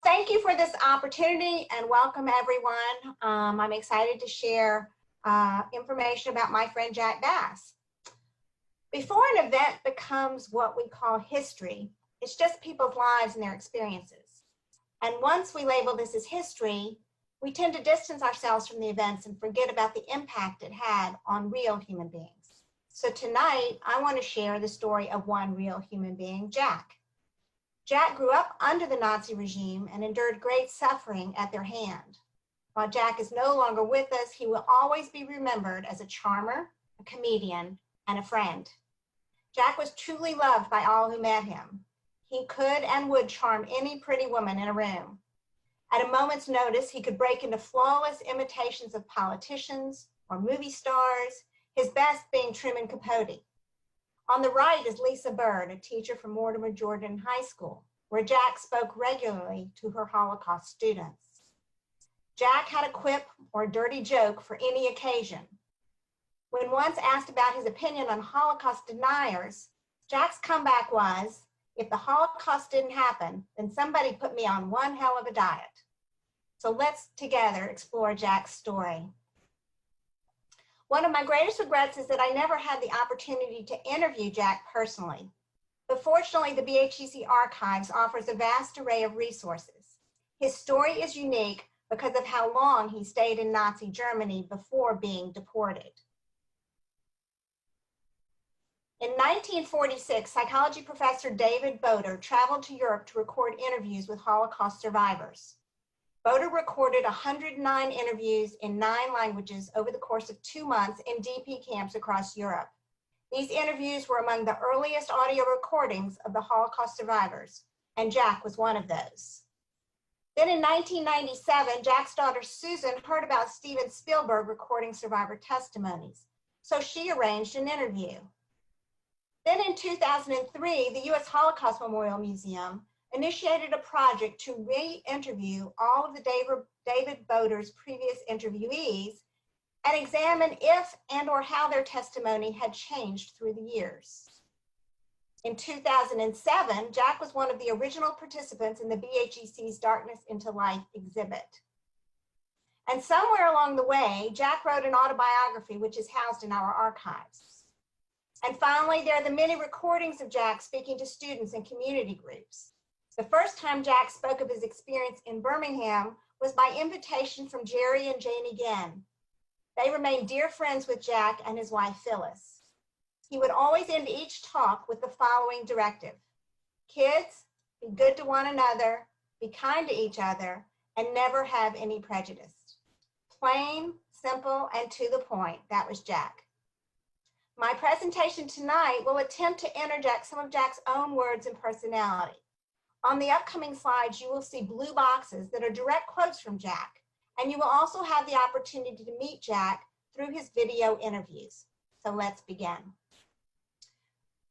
thank you for this opportunity and welcome everyone. I'm excited to share information about my friend Jack Bass. Before an event becomes what we call history, it's just people's lives and their experiences. And once we label this as history, we tend to distance ourselves from the events and forget about the impact it had on real human beings. So tonight, I want to share the story of one real human being, Jack. Jack grew up under the Nazi regime and endured great suffering at their hand. While Jack is no longer with us, he will always be remembered as a charmer, a comedian, and a friend. Jack was truly loved by all who met him. He could and would charm any pretty woman in a room. At a moment's notice, he could break into flawless imitations of politicians or movie stars, his best being Truman Capote. On the right is Lisa Bird, a teacher from Mortimer Jordan High School, where Jack spoke regularly to her Holocaust students. Jack had a quip or dirty joke for any occasion. When once asked about his opinion on Holocaust deniers, Jack's comeback was, "If the Holocaust didn't happen, then somebody put me on one hell of a diet." So let's together explore Jack's story. One of my greatest regrets is that I never had the opportunity to interview Jack personally. But fortunately, the BHEC archives offers a vast array of resources. His story is unique because of how long he stayed in Nazi Germany before being deported. In 1946, psychology professor David Boder traveled to Europe to record interviews with Holocaust survivors. Boder recorded 109 interviews in 9 languages over the course of 2 months in DP camps across Europe. These interviews were among the earliest audio recordings of the Holocaust survivors, and Jack was one of those. Then in 1997, Jack's daughter Susan heard about Steven Spielberg recording survivor testimonies, so she arranged an interview. Then in 2003, the U.S. Holocaust Memorial Museum initiated a project to re-interview all of the David Boder's previous interviewees and examine if and or how their testimony had changed through the years. In 2007, Jack was one of the original participants in the BHEC's Darkness into Life exhibit. And somewhere along the way, Jack wrote an autobiography which is housed in our archives. And finally, there are the many recordings of Jack speaking to students and community groups. The first time Jack spoke of his experience in Birmingham was by invitation from Jerry and Janie Genn. They remained dear friends with Jack and his wife, Phyllis. He would always end each talk with the following directive: "Kids, be good to one another, be kind to each other, and never have any prejudice." Plain, simple, and to the point. That was Jack. My presentation tonight will attempt to interject some of Jack's own words and personality. On the upcoming slides, you will see blue boxes that are direct quotes from Jack, and you will also have the opportunity to meet Jack through his video interviews. So let's begin.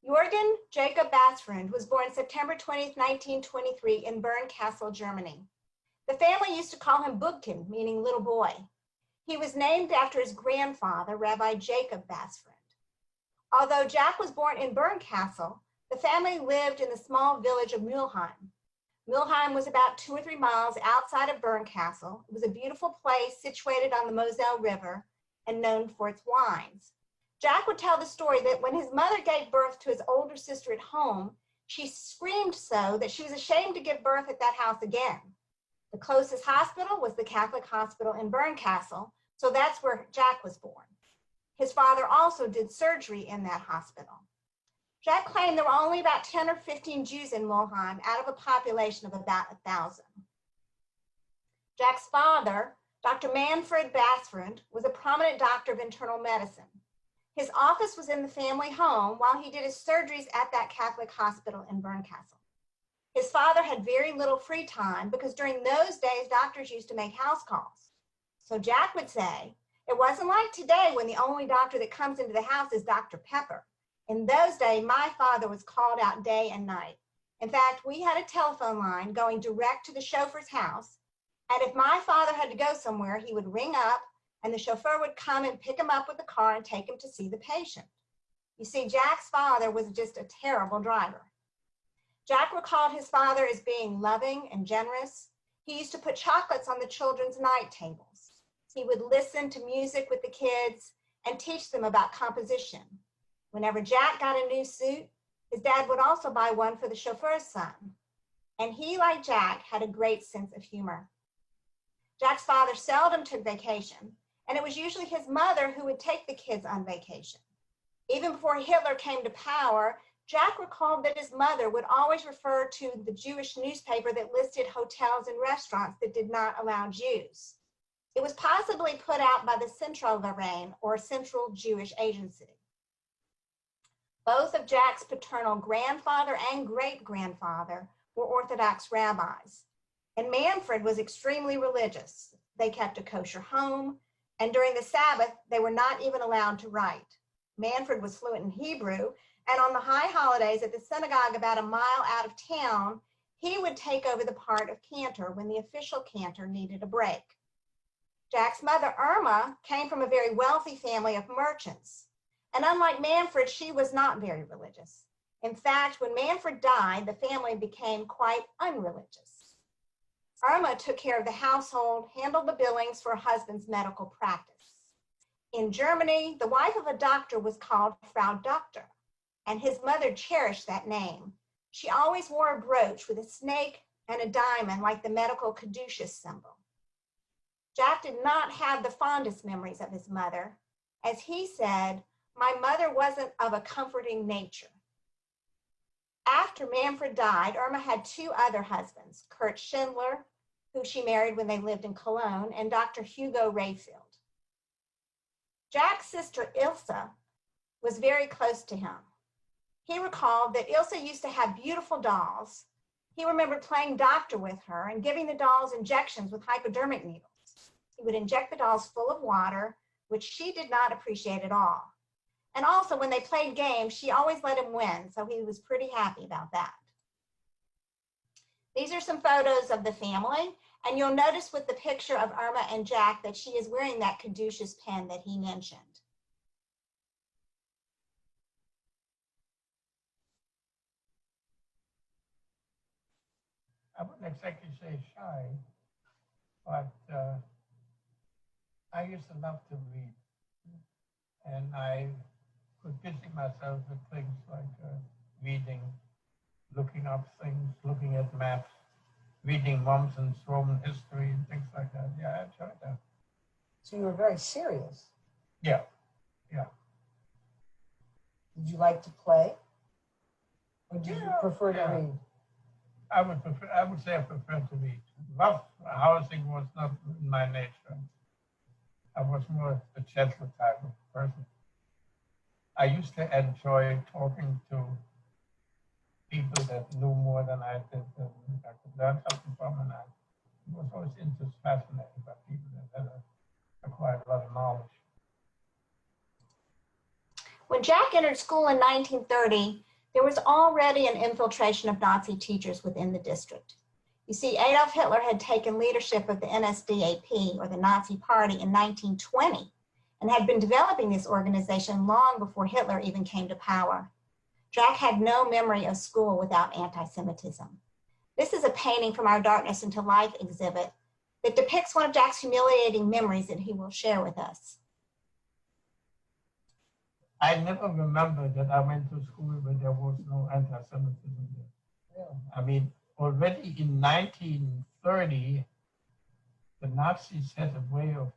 Jürgen Jacob Bassfreund was born September 20th, 1923 in Bernkastel, Germany. The family used to call him Bugkin, meaning little boy. He was named after his grandfather, Rabbi Jacob Bassfreund. Although Jack was born in Bernkastel, the family lived in the small village of Mühlheim. Mühlheim was about 2 or 3 miles outside of Bernkastel. It was a beautiful place situated on the Moselle River and known for its wines. Jack would tell the story that when his mother gave birth to his older sister at home, she screamed so that she was ashamed to give birth at that house again. The closest hospital was the Catholic hospital in Bernkastel, so that's where Jack was born. His father also did surgery in that hospital. Jack claimed there were only about 10 or 15 Jews in Mühlheim out of a population of about 1,000. Jack's father, Dr. Manfred Bassfreund, was a prominent doctor of internal medicine. His office was in the family home while he did his surgeries at that Catholic hospital in Bernkastel. His father had very little free time because during those days, doctors used to make house calls. So Jack would say, "It wasn't like today when the only doctor that comes into the house is Dr. Pepper. In those days, my father was called out day and night. In fact, we had a telephone line going direct to the chauffeur's house, and if my father had to go somewhere, he would ring up, and the chauffeur would come and pick him up with the car and take him to see the patient." You see, Jack's father was just a terrible driver. Jack recalled his father as being loving and generous. He used to put chocolates on the children's night tables. He would listen to music with the kids and teach them about composition. Whenever Jack got a new suit, his dad would also buy one for the chauffeur's son. And he, like Jack, had a great sense of humor. Jack's father seldom took vacation, and it was usually his mother who would take the kids on vacation. Even before Hitler came to power, Jack recalled that his mother would always refer to the Jewish newspaper that listed hotels and restaurants that did not allow Jews. It was possibly put out by the Zentralverein, or Central Jewish Agency. Both of Jack's paternal grandfather and great-grandfather were Orthodox rabbis, and Manfred was extremely religious. They kept a kosher home, and during the Sabbath, they were not even allowed to write. Manfred was fluent in Hebrew, and on the high holidays at the synagogue about a mile out of town, he would take over the part of cantor when the official cantor needed a break. Jack's mother, Irma, came from a very wealthy family of merchants, and unlike Manfred, she was not very religious. In fact, when Manfred died, the family became quite unreligious. Irma took care of the household, handled the billings for her husband's medical practice. In Germany, the wife of a doctor was called Frau Doktor, and his mother cherished that name. She always wore a brooch with a snake and a diamond like the medical caduceus symbol. Jack did not have the fondest memories of his mother. As he said, "My mother wasn't of a comforting nature." After Manfred died, Irma had two other husbands, Kurt Schindler, who she married when they lived in Cologne, and Dr. Hugo Rayfield. Jack's sister Ilse was very close to him. He recalled that Ilse used to have beautiful dolls. He remembered playing doctor with her and giving the dolls injections with hypodermic needles. He would inject the dolls full of water, which she did not appreciate at all. And also, when they played games, she always let him win, so he was pretty happy about that. These are some photos of the family, and you'll notice with the picture of Irma and Jack that she is wearing that caduceus pin that he mentioned. I wouldn't exactly say shy, but I used to love to read, and I could busy myself with things like reading, looking up things, looking at maps, reading Mommsen's Roman history and things like that. Yeah, I enjoyed that. So you were very serious. Yeah, yeah. Did you like to play? Or did you Yeah, prefer to yeah. read? I would say I prefer to read. Rough housing was not in my nature. I was more a gentle type of person. I used to enjoy talking to people that knew more than I did, and I could learn something from, and I was always fascinated by people that had acquired a lot of knowledge. When Jack entered school in 1930, there was already an infiltration of Nazi teachers within the district. You see, Adolf Hitler had taken leadership of the NSDAP, or the Nazi Party, in 1920, and had been developing this organization long before Hitler even came to power. Jack had no memory of school without anti-Semitism. This is a painting from our Darkness into Life exhibit that depicts one of Jack's humiliating memories that he will share with us. I never remember that I went to school where there was no anti-Semitism there. Really? I mean, already in 1930, the Nazis had a way of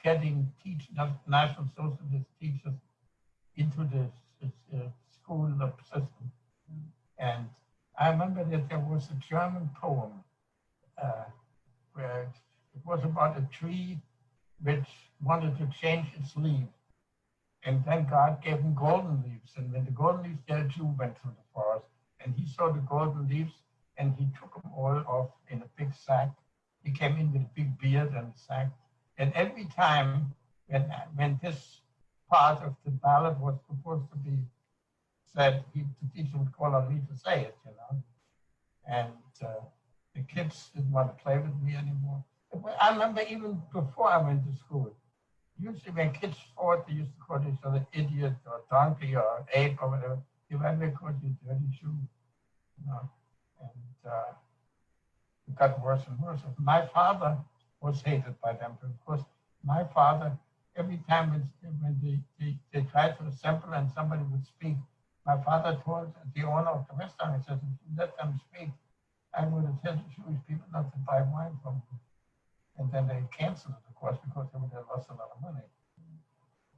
getting National Socialist teachers into the school system. And I remember that there was a German poem where it was about a tree which wanted to change its leaf. And then God gave him golden leaves. And when the golden leaves, there a Jew went through the forest. And he saw the golden leaves, and he took them all off in a big sack. He came in with a big beard and a sack. And every time when this part of the ballad was supposed to be said, the teacher would call on me to say it, you know. And the kids didn't want to play with me anymore. I remember even before I went to school, usually when kids fought, they used to call each other idiot or donkey or ape or whatever. They called you dirty shoe, you know. And it got worse and worse. My father was hated by them because my father, every time when they tried to assemble and somebody would speak, my father told the owner of the restaurant, he said, if you let them speak, I would have told the Jewish people not to buy wine from them. And then they canceled it, of course, because they would have lost a lot of money.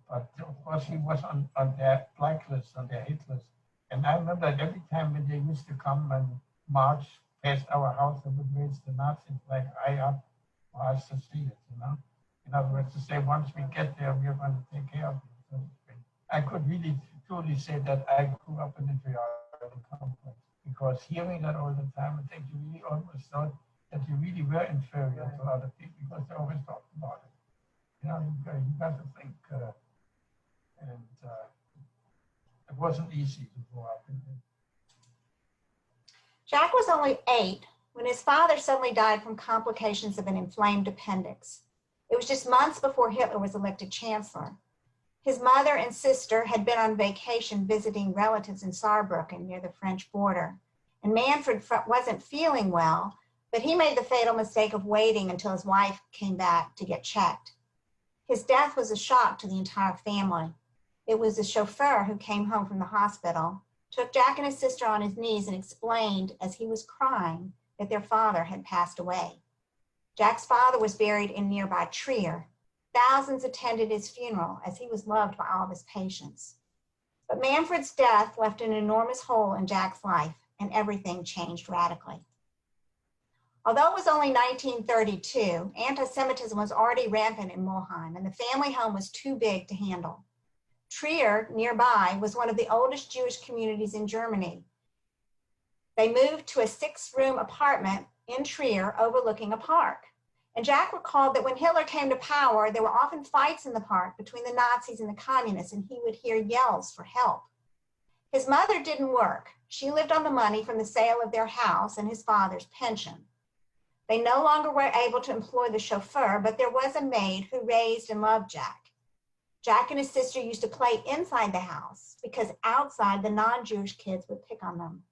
But of course, he was on their blacklist, on their hit list. And I remember that every time when they used to come and march past our house, they would raise the Nazi flag high up for us to see it, you know? In other words, to say, once we get there, we're going to take care of it. So I could really truly say that I grew up in the inferiority complex, because hearing that all the time, I think you really almost thought that you really were inferior to other people because they always talked about it. You know, you got to think, it wasn't easy to grow up in it. Jack was only 8 when his father suddenly died from complications of an inflamed appendix. It was just months before Hitler was elected chancellor. His mother and sister had been on vacation visiting relatives in Saarbrücken near the French border, and Manfred wasn't feeling well, but he made the fatal mistake of waiting until his wife came back to get checked. His death was a shock to the entire family. It was the chauffeur who came home from the hospital, took Jack and his sister on his knees and explained as he was crying that their father had passed away. Jack's father was buried in nearby Trier. Thousands attended his funeral as he was loved by all of his patients. But Manfred's death left an enormous hole in Jack's life, and everything changed radically. Although it was only 1932, anti-Semitism was already rampant in Mulheim, and the family home was too big to handle. Trier, nearby, was one of the oldest Jewish communities in Germany. They moved to a 6-room apartment in Trier overlooking a park. And Jack recalled that when Hitler came to power, there were often fights in the park between the Nazis and the communists, and he would hear yells for help. His mother didn't work. She lived on the money from the sale of their house and his father's pension. They no longer were able to employ the chauffeur, but there was a maid who raised and loved Jack. Jack and his sister used to play inside the house because outside the non-Jewish kids would pick on them.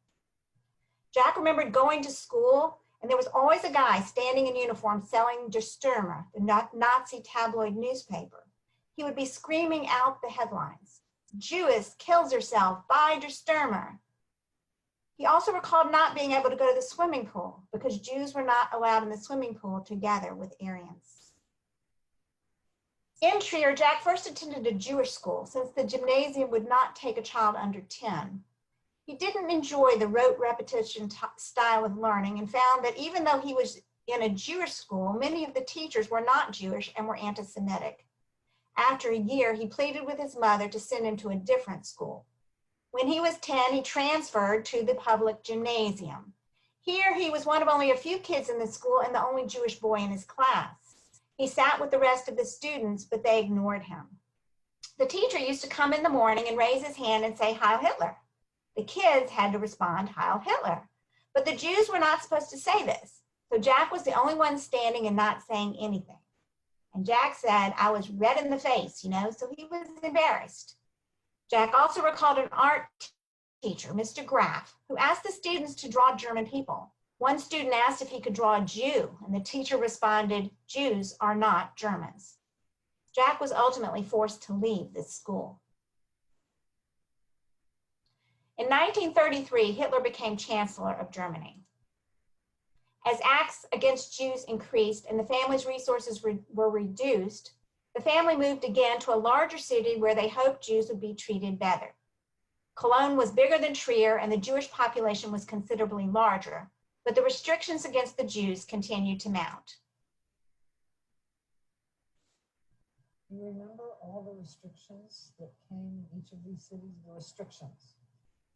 Jack remembered going to school, and there was always a guy standing in uniform selling Der Stürmer, the Nazi tabloid newspaper. He would be screaming out the headlines, "Jewess kills herself, buy Der Stürmer." He also recalled not being able to go to the swimming pool because Jews were not allowed in the swimming pool together with Aryans. In Trier, Jack first attended a Jewish school since the gymnasium would not take a child under 10. He didn't enjoy the rote repetition style of learning and found that even though he was in a Jewish school, many of the teachers were not Jewish and were anti-Semitic. After a year, he pleaded with his mother to send him to a different school. When he was 10, he transferred to the public gymnasium. Here, he was one of only a few kids in the school and the only Jewish boy in his class. He sat with the rest of the students, but they ignored him. The teacher used to come in the morning and raise his hand and say, "Heil Hitler." The kids had to respond, "Heil Hitler." But the Jews were not supposed to say this. So Jack was the only one standing and not saying anything. And Jack said, "I was red in the face, so he was embarrassed." Jack also recalled an art teacher, Mr. Graff, who asked the students to draw German people. One student asked if he could draw a Jew, and the teacher responded, "Jews are not Germans." Jack was ultimately forced to leave this school. In 1933, Hitler became Chancellor of Germany. As acts against Jews increased and the family's resources were reduced, the family moved again to a larger city where they hoped Jews would be treated better. Cologne was bigger than Trier and the Jewish population was considerably larger, but the restrictions against the Jews continued to mount. You remember all the restrictions that came in each of these cities? The restrictions.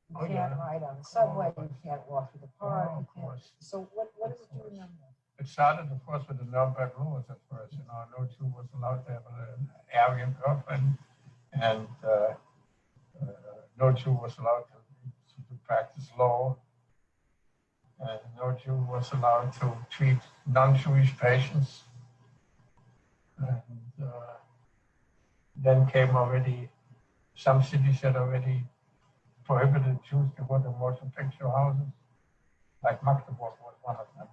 You can't ride on the subway, you can't walk through the park. Of course. So what is it you remember? It started, of course, with the Nuremberg rules at first. No Jew was allowed to have an Aryan girlfriend, and no Jew was allowed to practice law, and no Jew was allowed to treat non-Jewish patients. And then came already, some cities had already prohibited Jews to go to motion picture houses, like Magdeburg was one of them.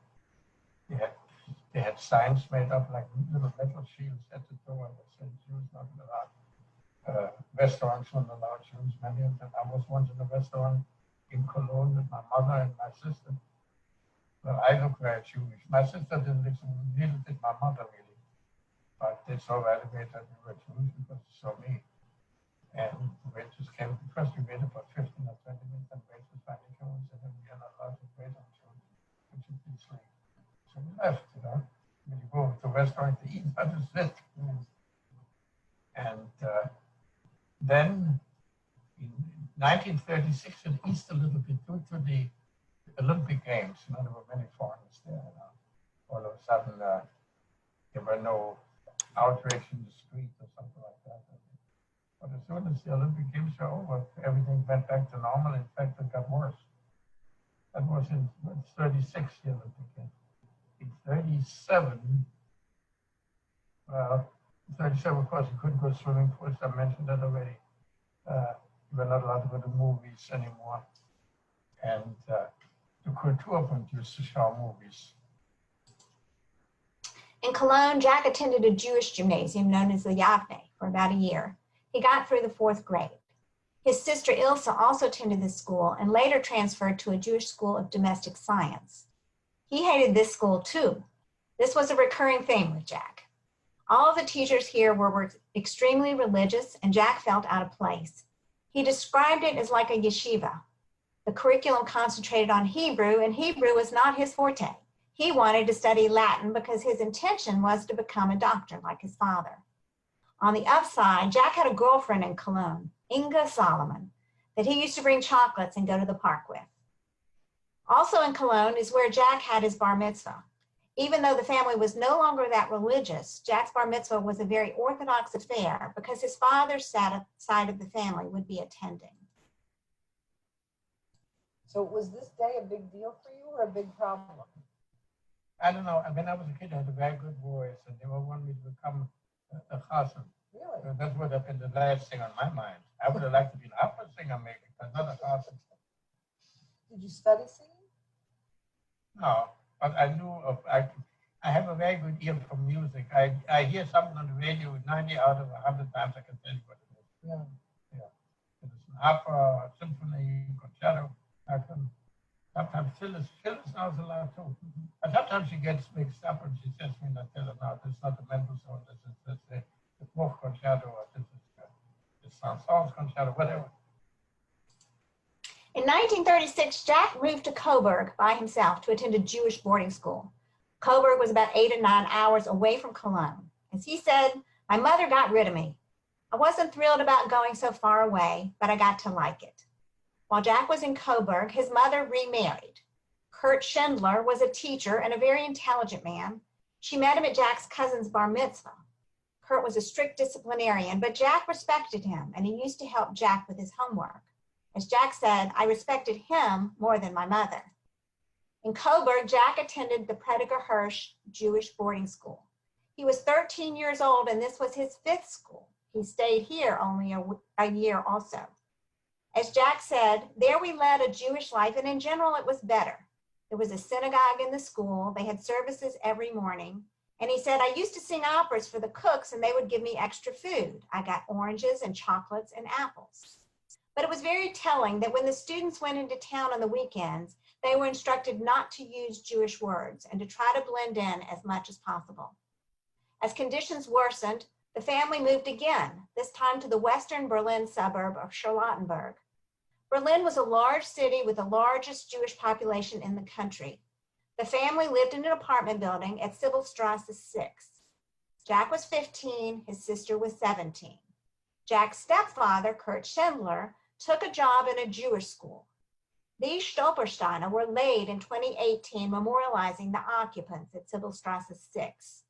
They had signs made up like little metal shields at the door that said Jews not allowed. Restaurants weren't allowed Jews, many of them. I was once in a restaurant in Cologne with my mother and my sister. Well, I look very Jewish. My sister didn't listen, neither did my mother really. But they saw right away that we were Jews because they saw me. And the waiters came, first we waited for 15 or 20 minutes, and waiters finally came and said, we are not allowed to wait on Jews. Would you please leave? So we left, When you go to the restaurant to eat, that is it. And then in 1936, it eased a little bit due to the Olympic Games. There were many foreigners there. All of a sudden, there were no outrage in the street or something like that. But as soon as the Olympic Games were over, everything went back to normal. In fact, it got worse. That was in 36, the Olympic Games. In 37, well, in 37, of course, you couldn't go swimming pools. I mentioned that already. You were not allowed to go to movies anymore. And the Kulturbund used to show movies. In Cologne, Jack attended a Jewish gymnasium known as the Yavne for about a year. He got through the 4th grade. His sister Ilse also attended this school and later transferred to a Jewish school of domestic science. He hated this school too. This was a recurring theme with Jack. All of the teachers here were extremely religious, and Jack felt out of place. He described it as like a yeshiva. The curriculum concentrated on Hebrew, and Hebrew was not his forte. He wanted to study Latin because his intention was to become a doctor like his father. On the upside, Jack had a girlfriend in Cologne, Inga Solomon, that he used to bring chocolates and go to the park with. Also in Cologne is where Jack had his bar mitzvah. Even though the family was no longer that religious, Jack's bar mitzvah was a very orthodox affair because his father's side of the family would be attending. So was this day a big deal for you or a big problem? I don't know. When I was a kid, I had a very good voice, and they wanted me to become a chassan. Really? So that would have been the last thing on my mind. I would have liked to be an opera singer, maybe, but not a chassan. Did you study singing? No, but I knew I have a very good ear for music. I hear something on the radio 90 out of 100 times I can tell you what it is. Yeah. It is an opera, a symphony, concerto. Sometimes Phyllis knows a lot too. And sometimes she gets mixed up and she says me, I tell her, no, this is not the Mendelssohn, this is the Bruch concerto, or this is the Saint-Saëns concerto, whatever. In 1936, Jack moved to Coburg by himself to attend a Jewish boarding school. Coburg was about 8 or 9 hours away from Cologne. As he said, my mother got rid of me. I wasn't thrilled about going so far away, but I got to like it. While Jack was in Coburg, his mother remarried. Kurt Schindler was a teacher and a very intelligent man. She met him at Jack's cousin's bar mitzvah. Kurt was a strict disciplinarian, but Jack respected him, and he used to help Jack with his homework. As Jack said, I respected him more than my mother. In Coburg, Jack attended the Prediger Hirsch Jewish boarding school. He was 13 years old, and this was his 5th school. He stayed here only a year also. As Jack said, there we led a Jewish life, and in general, it was better. There was a synagogue in the school. They had services every morning. And he said, I used to sing operas for the cooks, and they would give me extra food. I got oranges and chocolates and apples. But it was very telling that when the students went into town on the weekends, they were instructed not to use Jewish words and to try to blend in as much as possible. As conditions worsened, the family moved again, this time to the western Berlin suburb of Charlottenburg. Berlin was a large city with the largest Jewish population in the country. The family lived in an apartment building at Sybilstrasse 6. Jack was 15, his sister was 17. Jack's stepfather, Kurt Schindler, took a job in a Jewish school. These Stolpersteine were laid in 2018, memorializing the occupants at Sybilstrasse 6.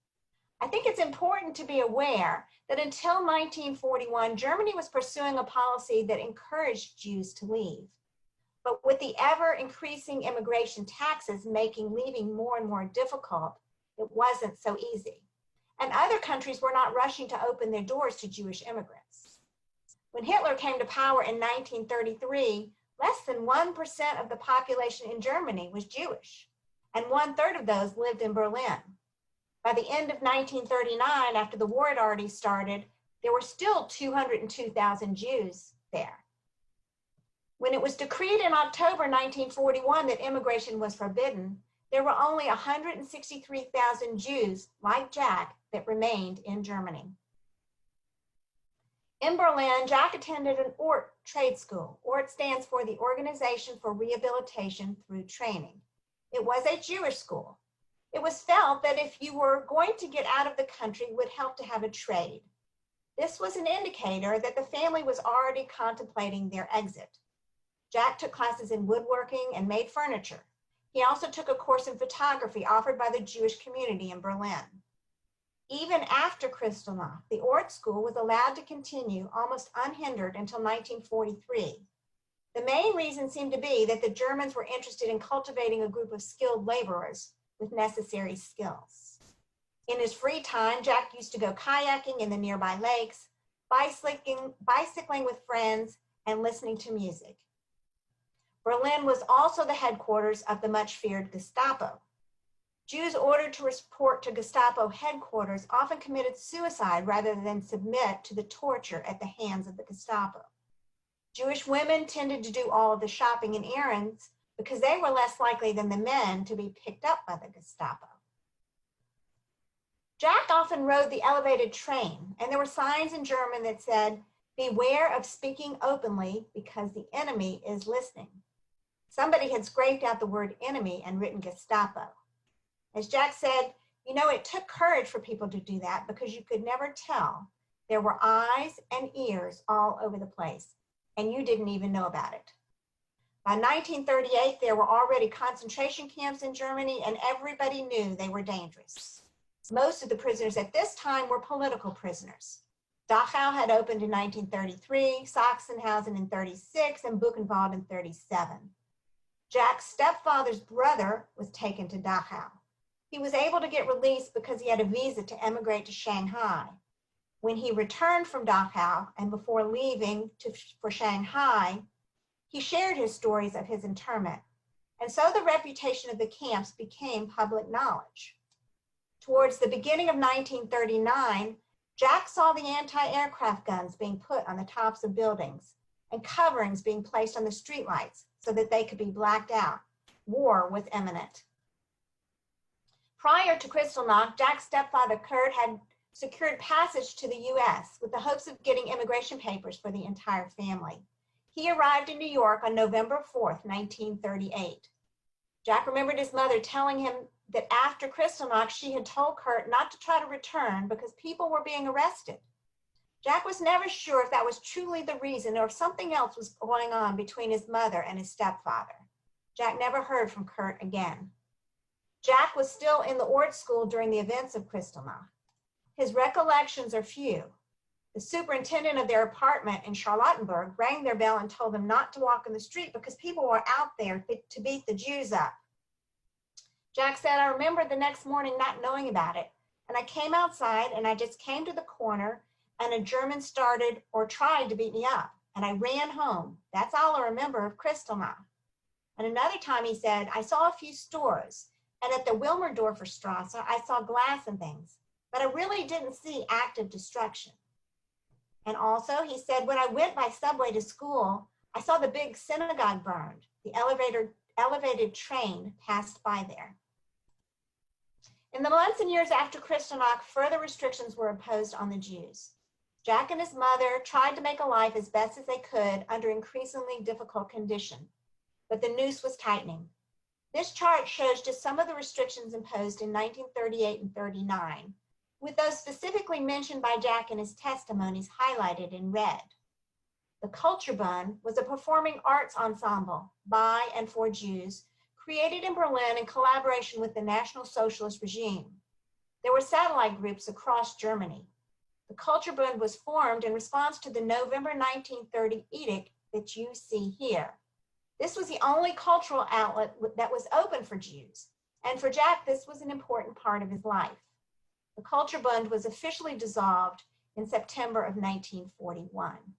I think it's important to be aware that until 1941, Germany was pursuing a policy that encouraged Jews to leave. But with the ever-increasing immigration taxes making leaving more and more difficult, it wasn't so easy. And other countries were not rushing to open their doors to Jewish immigrants. When Hitler came to power in 1933, less than 1% of the population in Germany was Jewish. and 1/3 of those lived in Berlin. By the end of 1939, after the war had already started, there were still 202,000 Jews there. When it was decreed in October 1941 that immigration was forbidden, there were only 163,000 Jews like Jack that remained in Germany. In Berlin, Jack attended an ORT trade school. ORT stands for the Organization for Rehabilitation Through Training. It was a Jewish school. It was felt that if you were going to get out of the country, it would help to have a trade. This was an indicator that the family was already contemplating their exit. Jack took classes in woodworking and made furniture. He also took a course in photography offered by the Jewish community in Berlin. Even after Kristallnacht, the ORT school was allowed to continue almost unhindered until 1943. The main reason seemed to be that the Germans were interested in cultivating a group of skilled laborers with necessary skills. In his free time, Jack used to go kayaking in the nearby lakes, bicycling with friends, and listening to music. Berlin was also the headquarters of the much feared Gestapo. Jews ordered to report to Gestapo headquarters often committed suicide rather than submit to the torture at the hands of the Gestapo. Jewish women tended to do all of the shopping and errands because they were less likely than the men to be picked up by the Gestapo. Jack often rode the elevated train, and there were signs in German that said, "Beware of speaking openly because the enemy is listening." Somebody had scraped out the word enemy and written Gestapo. As Jack said, you know, it took courage for people to do that because you could never tell. There were eyes and ears all over the place, and you didn't even know about it. By 1938, there were already concentration camps in Germany, and everybody knew they were dangerous. Most of the prisoners at this time were political prisoners. Dachau had opened in 1933, Sachsenhausen in 36, and Buchenwald in 37. Jack's stepfather's brother was taken to Dachau. He was able to get released because he had a visa to emigrate to Shanghai. When he returned from Dachau and before leaving for Shanghai, he shared his stories of his internment. And so the reputation of the camps became public knowledge. Towards the beginning of 1939, Jack saw the anti-aircraft guns being put on the tops of buildings and coverings being placed on the streetlights so that they could be blacked out. War was imminent. Prior to Kristallnacht, Jack's stepfather, Kurt, had secured passage to the US with the hopes of getting immigration papers for the entire family. He arrived in New York on November 4th, 1938. Jack remembered his mother telling him that after Kristallnacht, she had told Kurt not to try to return because people were being arrested. Jack was never sure if that was truly the reason or if something else was going on between his mother and his stepfather. Jack never heard from Kurt again. Jack was still in the ORT school during the events of Kristallnacht. His recollections are few. The superintendent of their apartment in Charlottenburg rang their bell and told them not to walk in the street because people were out there to beat the Jews up. Jack said, "I remember the next morning not knowing about it, and I came outside and I just came to the corner and a German started or tried to beat me up, and I ran home. That's all I remember of Kristallnacht." And another time he said, "I saw a few stores, and at the Wilmersdorfer Strasse, I saw glass and things, but I really didn't see active destruction." And also, he said, "When I went by subway to school, I saw the big synagogue burned. The elevated train passed by there." In the months and years after Kristallnacht, further restrictions were imposed on the Jews. Jack and his mother tried to make a life as best as they could under increasingly difficult conditions, but the noose was tightening. This chart shows just some of the restrictions imposed in 1938 and 39, with those specifically mentioned by Jack in his testimonies highlighted in red. The Kulturbund was a performing arts ensemble by and for Jews, created in Berlin in collaboration with the National Socialist regime. There were satellite groups across Germany. The Kulturbund was formed in response to the November 1930 edict that you see here. This was the only cultural outlet that was open for Jews, and for Jack, this was an important part of his life. The Kulturbund was officially dissolved in September of 1941.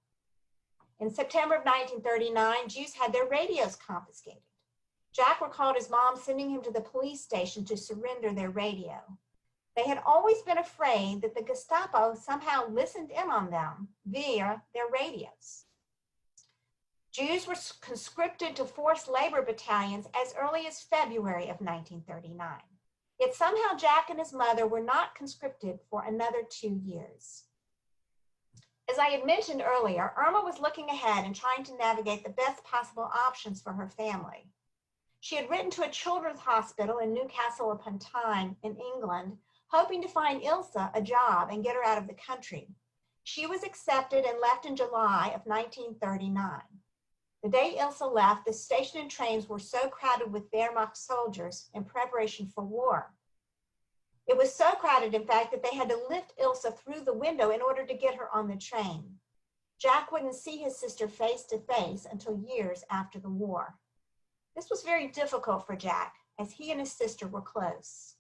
In September of 1939, Jews had their radios confiscated. Jack recalled his mom sending him to the police station to surrender their radio. They had always been afraid that the Gestapo somehow listened in on them via their radios. Jews were conscripted to forced labor battalions as early as February of 1939. Yet somehow Jack and his mother were not conscripted for another 2 years. As I had mentioned earlier, Irma was looking ahead and trying to navigate the best possible options for her family. She had written to a children's hospital in Newcastle upon Tyne in England, hoping to find Ilsa a job and get her out of the country. She was accepted and left in July of 1939. The day Ilsa left, the station and trains were so crowded with Wehrmacht soldiers in preparation for war. It was so crowded, in fact, that they had to lift Ilsa through the window in order to get her on the train. Jack wouldn't see his sister face to face until years after the war. This was very difficult for Jack, as he and his sister were close.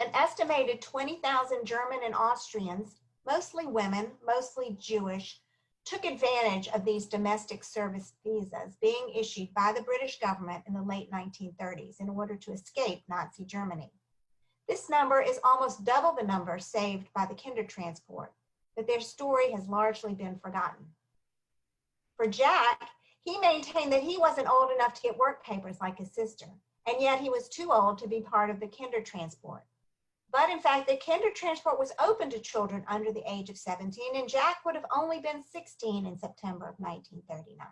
An estimated 20,000 German and Austrians, mostly women, mostly Jewish, took advantage of these domestic service visas being issued by the British government in the late 1930s in order to escape Nazi Germany. This number is almost double the number saved by the Kindertransport, but their story has largely been forgotten. For Jack, he maintained that he wasn't old enough to get work papers like his sister, and yet he was too old to be part of the Kindertransport. But in fact, the Kindertransport was open to children under the age of 17, and Jack would have only been 16 in September of 1939.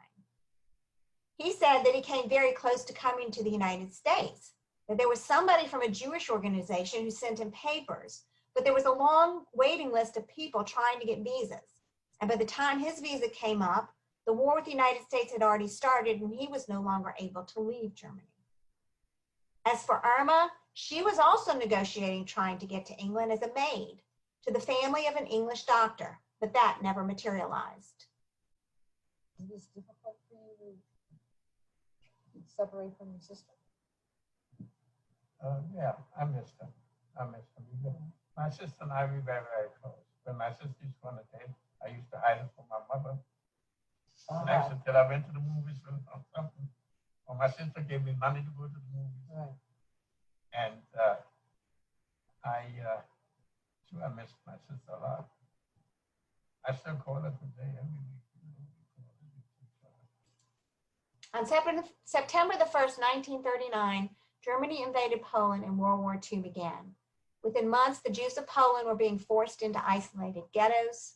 He said that he came very close to coming to the United States, that there was somebody from a Jewish organization who sent him papers, but there was a long waiting list of people trying to get visas. And by the time his visa came up, the war with the United States had already started and he was no longer able to leave Germany. As for Irma, she was also negotiating trying to get to England as a maid to the family of an English doctor, but that never materialized. Is this difficult for you to separate from your sister? Yeah, I missed them. My sister and I were very, very close. When my sister used to go on a date, I used to hide it from my mother. And I used to tell her I went to the movies or something. Or my sister gave me money to go to the movies. Right. And I missed my sister a lot. I still call her today every week. On September the 1st, 1939, Germany invaded Poland and World War II began. Within months, the Jews of Poland were being forced into isolated ghettos.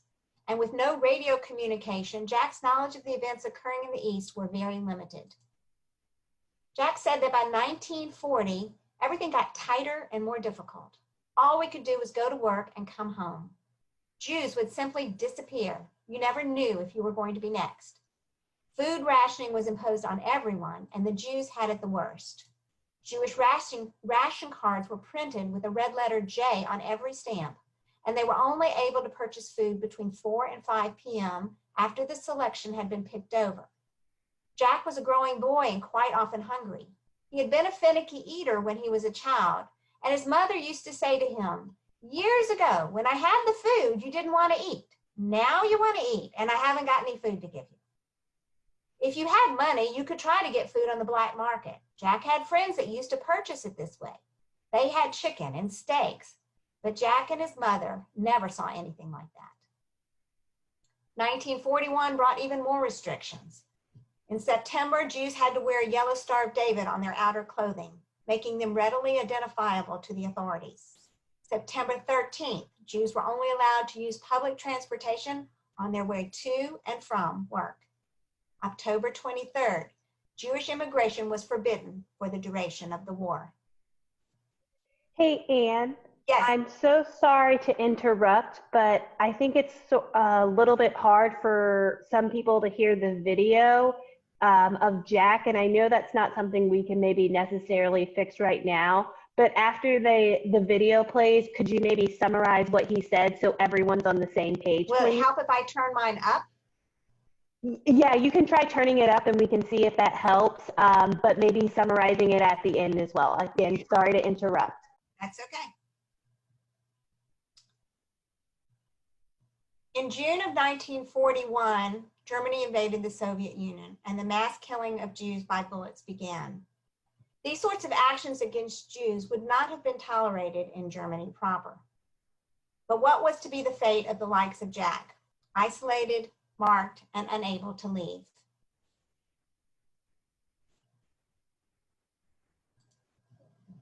And with no radio communication, Jack's knowledge of the events occurring in the East were very limited. Jack said that by 1940, everything got tighter and more difficult. All we could do was go to work and come home. Jews would simply disappear. You never knew if you were going to be next. Food rationing was imposed on everyone, and the Jews had it the worst. Jewish ration cards were printed with a red letter J on every stamp, and they were only able to purchase food between 4 and 5 p.m. after the selection had been picked over. Jack was a growing boy and quite often hungry. He had been a finicky eater when he was a child, and his mother used to say to him, "Years ago, when I had the food, you didn't want to eat. Now you want to eat, and I haven't got any food to give you." If you had money, you could try to get food on the black market. Jack had friends that used to purchase it this way. They had chicken and steaks, but Jack and his mother never saw anything like that. 1941 brought even more restrictions. In September, Jews had to wear a yellow Star of David on their outer clothing, making them readily identifiable to the authorities. September 13th, Jews were only allowed to use public transportation on their way to and from work. October 23rd, Jewish immigration was forbidden for the duration of the war. Hey, Anne. Yes. I'm so sorry to interrupt, but I think it's a little bit hard for some people to hear the video of Jack, and I know that's not something we can maybe necessarily fix right now, but after the video plays, could you maybe summarize what he said so everyone's on the same page, Will please? it help if I turn mine up? Yeah, you can try turning it up and we can see if that helps, but maybe summarizing it at the end as well. Again, sorry to interrupt. That's okay. In June of 1941, Germany invaded the Soviet Union and the mass killing of Jews by bullets began. These sorts of actions against Jews would not have been tolerated in Germany proper. But what was to be the fate of the likes of Jack? Isolated, marked, and unable to leave.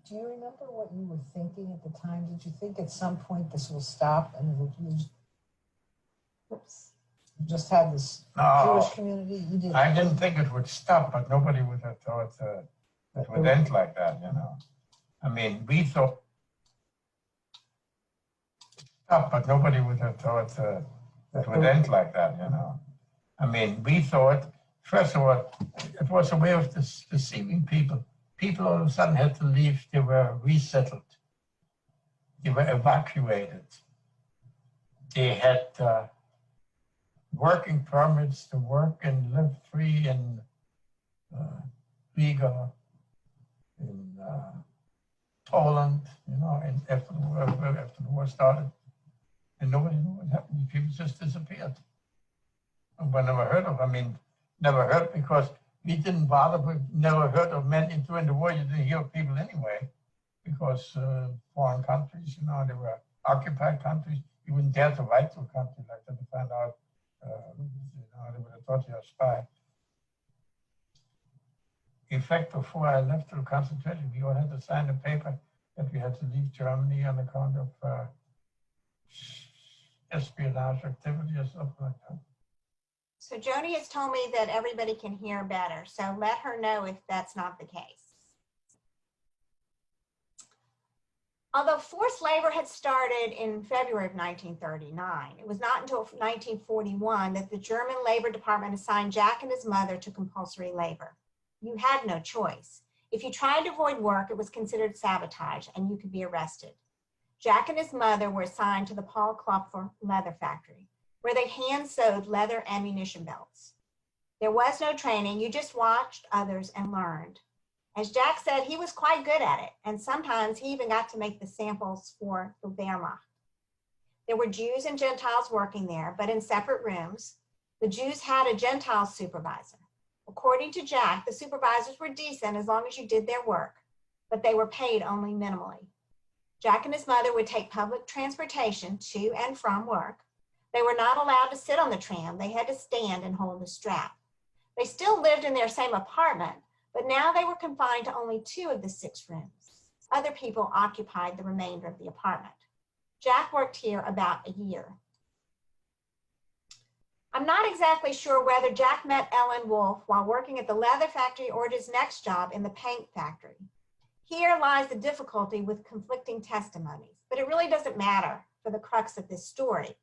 Do you remember what you were thinking at the time? Did you think at some point this will stop and you just had this Jewish community? You did. I didn't think it would stop, but nobody would have thought it would end like that, you know. I mean, we thought stop, but nobody would have thought it would end like that, you know. I mean, we thought, first of all, it was a way of deceiving people. People all of a sudden had to leave. They were resettled. They were evacuated. They had working permits to work and live free in Riga, in Poland, you know, and after the war started. And nobody knew what happened. People just disappeared. And we never heard of, never heard because we didn't bother, we never heard of men during the war. You didn't hear of people anyway, because foreign countries, you know, they were occupied countries. You wouldn't dare to write to a country like that to find out, you know, they would have thought you were a spy. In fact, before I left the concentration, we all had to sign a paper that we had to leave Germany on account of espionage activity or something like that. So Joni has told me that everybody can hear better, so let her know if that's not the case. Although forced labor had started in February of 1939, it was not until 1941 that the German Labor Department assigned Jack and his mother to compulsory labor. You had no choice. If you tried to avoid work, it was considered sabotage and you could be arrested. Jack and his mother were assigned to the Paul Klopfer leather factory, where they hand-sewed leather ammunition belts. There was no training, you just watched others and learned. As Jack said, he was quite good at it, and sometimes he even got to make the samples for the Wehrmacht. There were Jews and Gentiles working there, but in separate rooms. The Jews had a Gentile supervisor. According to Jack, the supervisors were decent as long as you did their work, but they were paid only minimally. Jack and his mother would take public transportation to and from work. They were not allowed to sit on the tram. They had to stand and hold the strap. They still lived in their same apartment, but now they were confined to only 2 of the 6 rooms. Other people occupied the remainder of the apartment. Jack worked here about a year. I'm not exactly sure whether Jack met Ellen Wolf while working at the leather factory or at his next job in the paint factory. Here lies the difficulty with conflicting testimonies, but it really doesn't matter for the crux of this story.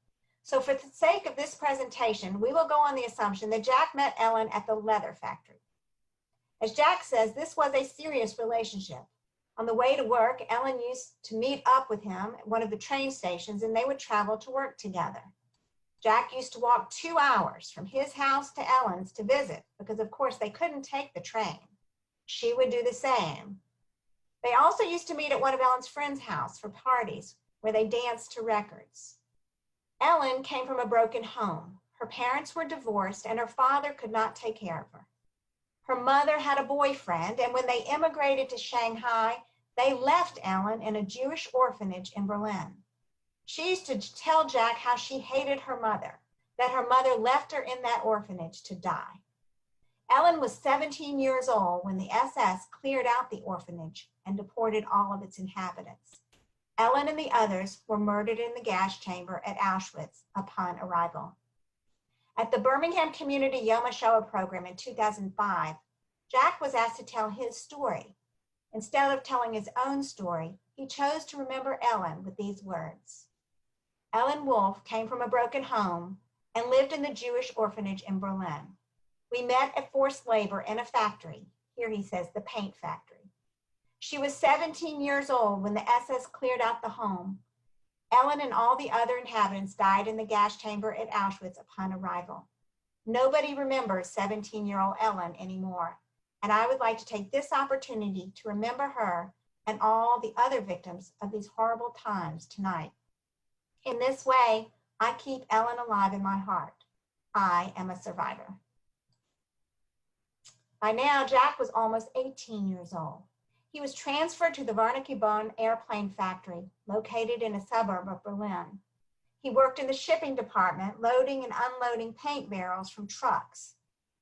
So for the sake of this presentation, we will go on the assumption that Jack met Ellen at the leather factory. As Jack says, this was a serious relationship. On the way to work, Ellen used to meet up with him at one of the train stations and they would travel to work together. Jack used to walk 2 hours from his house to Ellen's to visit because of course they couldn't take the train. She would do the same. They also used to meet at one of Ellen's friends' house for parties where they danced to records. Ellen came from a broken home. Her parents were divorced and her father could not take care of her. Her mother had a boyfriend, and when they immigrated to Shanghai, they left Ellen in a Jewish orphanage in Berlin. She used to tell Jack how she hated her mother, that her mother left her in that orphanage to die. Ellen was 17 years old when the SS cleared out the orphanage and deported all of its inhabitants. Ellen and the others were murdered in the gas chamber at Auschwitz upon arrival. At the Birmingham Community Yom HaShoah program in 2005, Jack was asked to tell his story. Instead of telling his own story, he chose to remember Ellen with these words. Ellen Wolf came from a broken home and lived in the Jewish orphanage in Berlin. We met at forced labor in a factory. Here he says the paint factory. She was 17 years old when the SS cleared out the home. Ellen and all the other inhabitants died in the gas chamber at Auschwitz upon arrival. Nobody remembers 17-year-old Ellen anymore, and I would like to take this opportunity to remember her and all the other victims of these horrible times tonight. In this way, I keep Ellen alive in my heart. I am a survivor. By now, Jack was almost 18 years old. He was transferred to the Wernicke-Bonn airplane factory, located in a suburb of Berlin. He worked in the shipping department, loading and unloading paint barrels from trucks.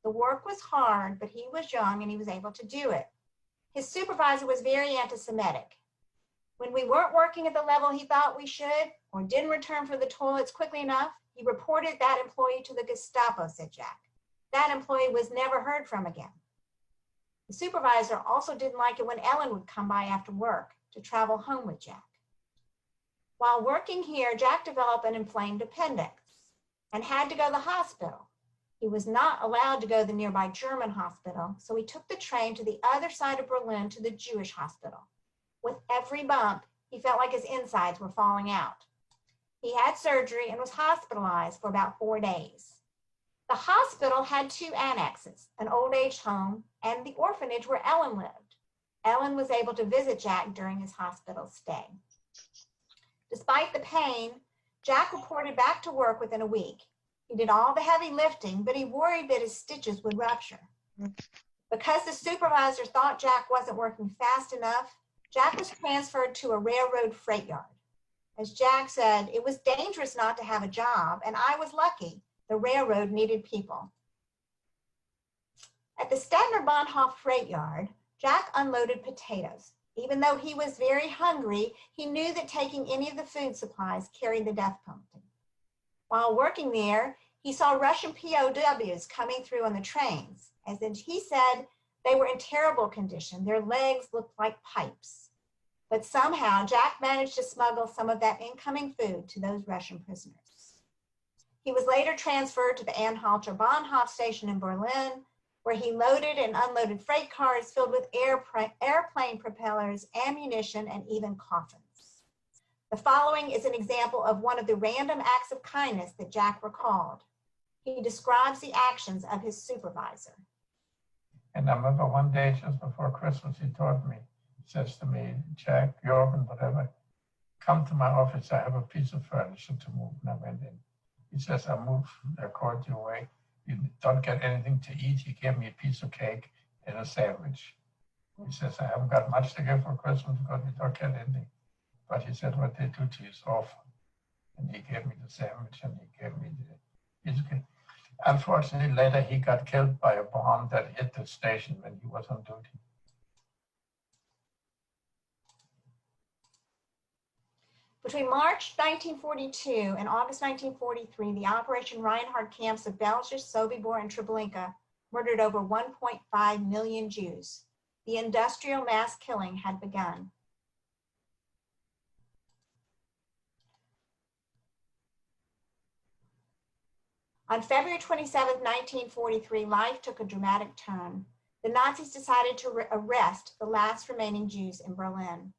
The work was hard, but he was young and he was able to do it. His supervisor was very anti-Semitic. When we weren't working at the level he thought we should, or didn't return for the toilets quickly enough, he reported that employee to the Gestapo, said Jack. That employee was never heard from again. The supervisor also didn't like it when Ellen would come by after work to travel home with Jack. While working here, Jack developed an inflamed appendix and had to go to the hospital. He was not allowed to go to the nearby German hospital, so he took the train to the other side of Berlin to the Jewish hospital. With every bump, he felt like his insides were falling out. He had surgery and was hospitalized for about 4 days. The hospital had 2 annexes, an old age home and the orphanage where Ellen lived. Ellen was able to visit Jack during his hospital stay. Despite the pain, Jack reported back to work within a week. He did all the heavy lifting, but he worried that his stitches would rupture. Because the supervisor thought Jack wasn't working fast enough, Jack was transferred to a railroad freight yard. As Jack said, it was dangerous not to have a job, and I was lucky. The railroad needed people. At the Stettner Bahnhof freight yard, Jack unloaded potatoes. Even though he was very hungry, he knew that taking any of the food supplies carried the death penalty. While working there, he saw Russian POWs coming through on the trains. As he said, they were in terrible condition. Their legs looked like pipes. But somehow, Jack managed to smuggle some of that incoming food to those Russian prisoners. He was later transferred to the Anhalter Bahnhof station in Berlin, where he loaded and unloaded freight cars filled with airplane propellers, ammunition, and even coffins. The following is an example of one of the random acts of kindness that Jack recalled. He describes the actions of his supervisor. And I remember one day just before Christmas, he told me, he says to me, Jack, Jürgen, whatever, come to my office. I have a piece of furniture to move. And I went in. He says, I moved the cord your way. You don't get anything to eat. He gave me a piece of cake and a sandwich. He says, I haven't got much to give for Christmas because we don't get anything. But he said, what they do to you is awful. And he gave me the sandwich and he gave me the piece of cake. Unfortunately, later he got killed by a bomb that hit the station when he was on duty. Between March 1942 and August 1943, the Operation Reinhard camps of Belgisch, Sobibor, and Treblinka murdered over 1.5 million Jews. The industrial mass killing had begun. On February 27, 1943, life took a dramatic turn. The Nazis decided to arrest the last remaining Jews in Berlin.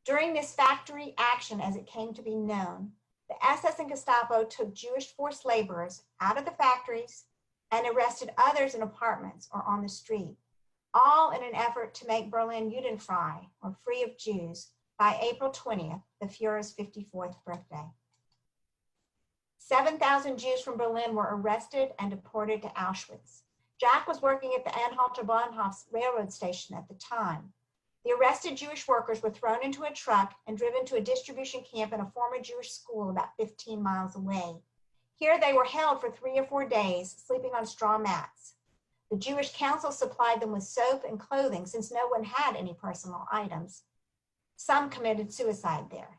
During this factory action, as it came to be known, the SS and Gestapo took Jewish forced laborers out of the factories and arrested others in apartments or on the street, all in an effort to make Berlin Judenfrei, or free of Jews, by April 20th, the Führer's 54th birthday. 7,000 Jews from Berlin were arrested and deported to Auschwitz. Jack was working at the Anhalter Bahnhof railroad station at the time. The arrested Jewish workers were thrown into a truck and driven to a distribution camp in a former Jewish school about 15 miles away. Here they were held for 3 or 4 days, sleeping on straw mats. The Jewish council supplied them with soap and clothing since no one had any personal items. Some committed suicide there.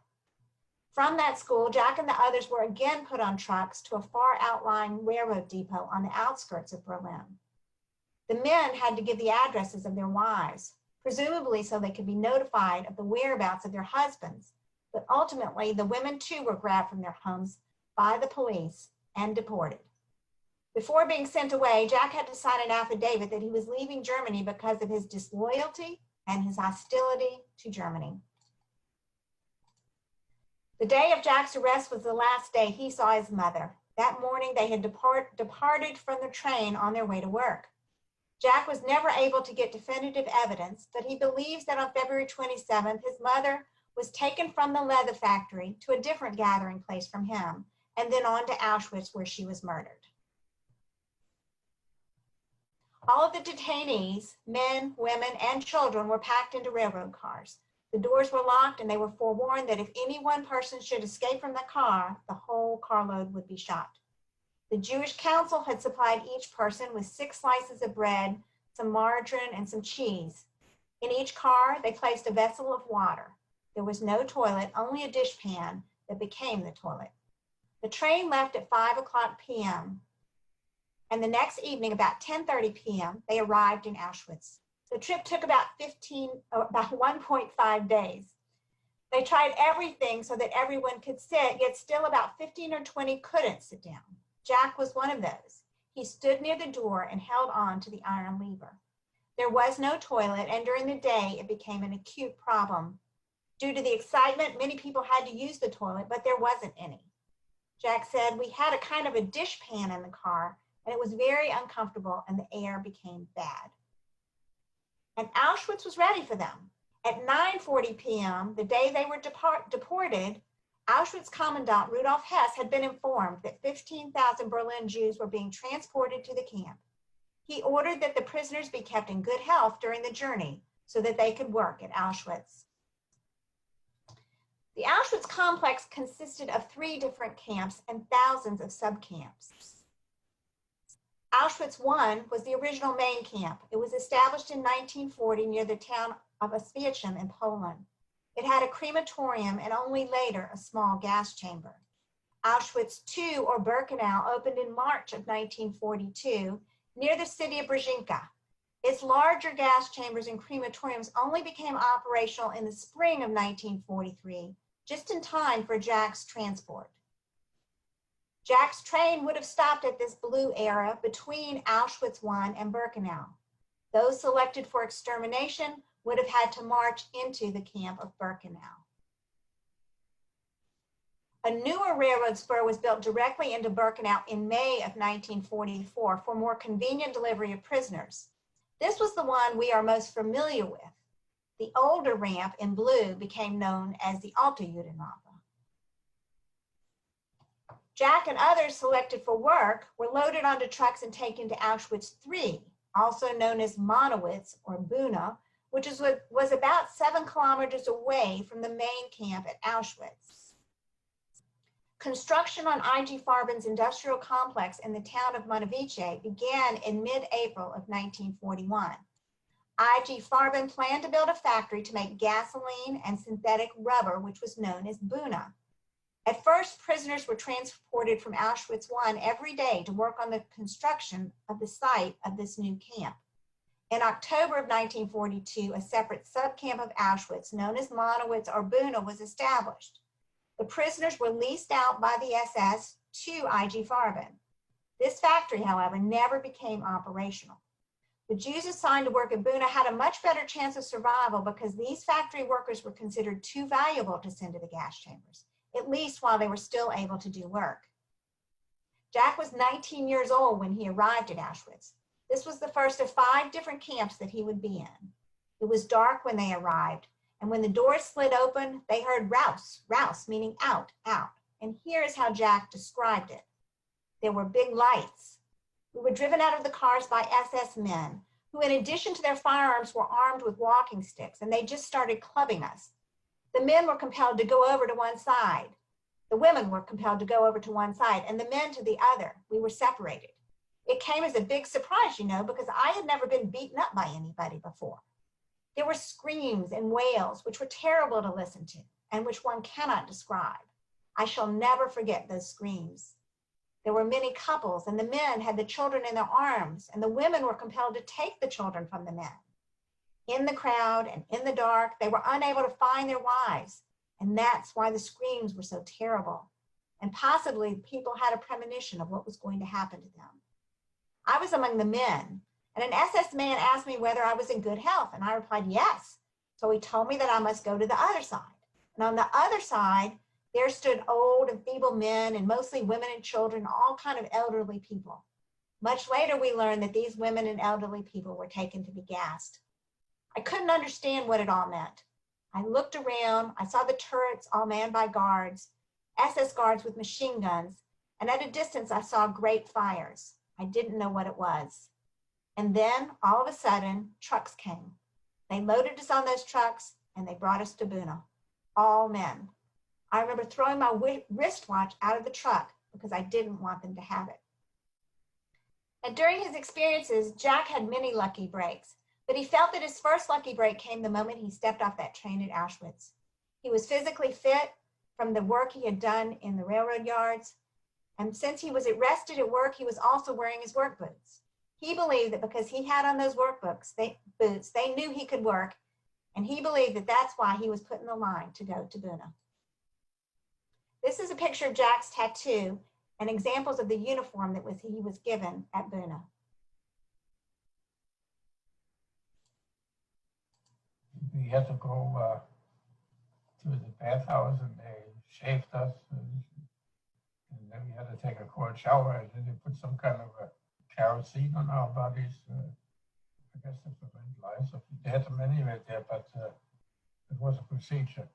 From that school, Jack and the others were again put on trucks to a far outlying railroad depot on the outskirts of Berlin. The men had to give the addresses of their wives, presumably so they could be notified of the whereabouts of their husbands, but ultimately the women too were grabbed from their homes by the police and deported. Before being sent away, Jack had to sign an affidavit that he was leaving Germany because of his disloyalty and his hostility to Germany. The day of Jack's arrest was the last day he saw his mother. That morning they had departed from the train on their way to work. Jack was never able to get definitive evidence, but he believes that on February 27th, his mother was taken from the leather factory to a different gathering place from him, and then on to Auschwitz where she was murdered. All of the detainees, men, women, and children, were packed into railroad cars. The doors were locked, and they were forewarned that if any one person should escape from the car, the whole carload would be shot. The Jewish Council had supplied each person with 6 slices of bread, some margarine, and some cheese. In each car, they placed a vessel of water. There was no toilet, only a dishpan that became the toilet. The train left at 5:00 p.m., and the next evening, about 10:30 p.m., they arrived in Auschwitz. The trip took about 1.5 days. They tried everything so that everyone could sit, yet still about 15 or 20 couldn't sit down. Jack was one of those. He stood near the door and held on to the iron lever. There was no toilet, and during the day, it became an acute problem. Due to the excitement, many people had to use the toilet, but there wasn't any. Jack said, "We had a kind of a dishpan in the car, and it was very uncomfortable, and the air became bad." And Auschwitz was ready for them. At 9:40 p.m., the day they were deported, Auschwitz Commandant Rudolf Hess had been informed that 15,000 Berlin Jews were being transported to the camp. He ordered that the prisoners be kept in good health during the journey so that they could work at Auschwitz. The Auschwitz complex consisted of 3 different camps and thousands of subcamps. Auschwitz I was the original main camp. It was established in 1940 near the town of Auschwitz in Poland. It had a crematorium and only later a small gas chamber. Auschwitz II, or Birkenau, opened in March of 1942 near the city of Brzezinka. Its larger gas chambers and crematoriums only became operational in the spring of 1943, just in time for Jack's transport. Jack's train would have stopped at this blue area between Auschwitz I and Birkenau. Those selected for extermination would have had to march into the camp of Birkenau. A newer railroad spur was built directly into Birkenau in May of 1944 for more convenient delivery of prisoners. This was the one we are most familiar with. The older ramp in blue became known as the Alte Judenrampe. Jack and others selected for work were loaded onto trucks and taken to Auschwitz III, also known as Monowitz or Buna, which was about 7 kilometers away from the main camp at Auschwitz. Construction on I.G. Farben's industrial complex in the town of Monowitz began in mid-April of 1941. I.G. Farben planned to build a factory to make gasoline and synthetic rubber, which was known as Buna. At first, prisoners were transported from Auschwitz I every day to work on the construction of the site of this new camp. In October of 1942, a separate subcamp of Auschwitz, known as Monowitz or Buna, was established. The prisoners were leased out by the SS to I.G. Farben. This factory, however, never became operational. The Jews assigned to work at Buna had a much better chance of survival because these factory workers were considered too valuable to send to the gas chambers, at least while they were still able to do work. Jack was 19 years old when he arrived at Auschwitz. This was the first of 5 different camps that he would be in. It was dark when they arrived, and when the doors slid open, they heard rouse, rouse meaning out, out. And here is how Jack described it. There were big lights. We were driven out of the cars by SS men, who in addition to their firearms were armed with walking sticks, and they just started clubbing us. The men were compelled to go over to one side. The women were compelled to go over to one side, and the men to the other. We were separated. It came as a big surprise, you know, because I had never been beaten up by anybody before. There were screams and wails, which were terrible to listen to, and which one cannot describe. I shall never forget those screams. There were many couples, and the men had the children in their arms, and the women were compelled to take the children from the men. In the crowd and in the dark, they were unable to find their wives, and that's why the screams were so terrible. And possibly people had a premonition of what was going to happen to them. I was among the men, and an SS man asked me whether I was in good health, and I replied, yes. So he told me that I must go to the other side. And on the other side, there stood old and feeble men, and mostly women and children, all kind of elderly people. Much later, we learned that these women and elderly people were taken to be gassed. I couldn't understand what it all meant. I looked around, I saw the turrets all manned by guards, SS guards with machine guns, and at a distance, I saw great fires. I didn't know what it was. And then all of a sudden, trucks came. They loaded us on those trucks and they brought us to Buna, all men. I remember throwing my wristwatch out of the truck because I didn't want them to have it. And during his experiences, Jack had many lucky breaks, but he felt that his first lucky break came the moment he stepped off that train at Auschwitz. He was physically fit from the work he had done in the railroad yards. And since he was arrested at work, he was also wearing his work boots. He believed that because he had on those work boots, they knew he could work. And he believed that that's why he was put in the line to go to Buna. This is a picture of Jack's tattoo and examples of the uniform that he was given at Buna. We had to go to the bathhouse and they shaved us. And then we had to take a cold shower and then they put some kind of a kerosene on our bodies. I guess to prevent lice. They had them anyway there, but it was a procedure.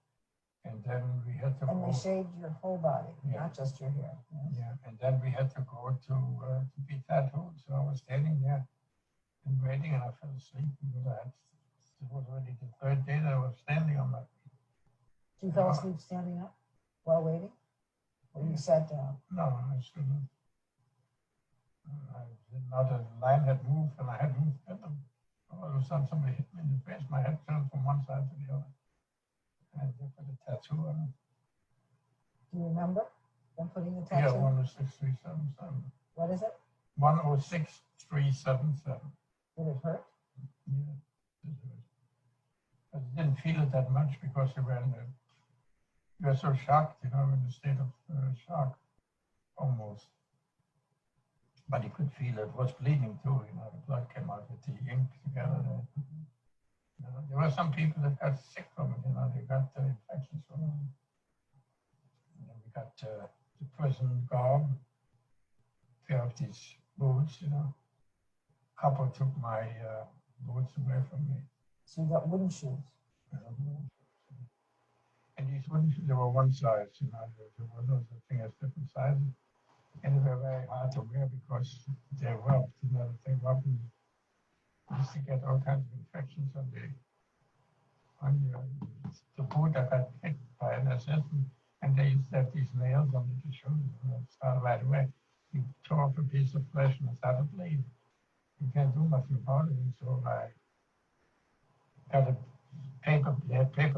And then we had to And they shaved your whole body, Yeah. not just your hair. Yes. Yeah, and then we had to go to be tattooed. So I was standing there and waiting, and I fell asleep because it was already the third day that I was standing on my feet. You fell asleep standing up while waiting? Or you sat down? No, I stood up. Now the line had moved, and I had moved with them. All of a sudden, somebody hit me in the face. My head turned from one side to the other. And they put a tattoo on it. Do you remember them putting the Yeah, tattoo? 106377. What is it? 106377. Did it hurt? Yeah, it hurt. But I didn't feel it that much because you were so shocked, in a state of shock, almost. But you could feel it was bleeding too, the blood came out with the ink together. There were some people that got sick from it, they got infections from it. And then we got the prison garb, pair of these boots, A couple took my boots away from me. So you got wooden shoes. And these wooden shoes, they were one size, there were no such thing as different sizes. And they were very hard to wear because they rubbed, they rubbed and used to get all kinds of infections on the boot that got picked by an assessment, and they used to have these nails under the shoes, and it started right away. You tore off a piece of flesh and it started to bleed. You can't do nothing about it, and so I got a paper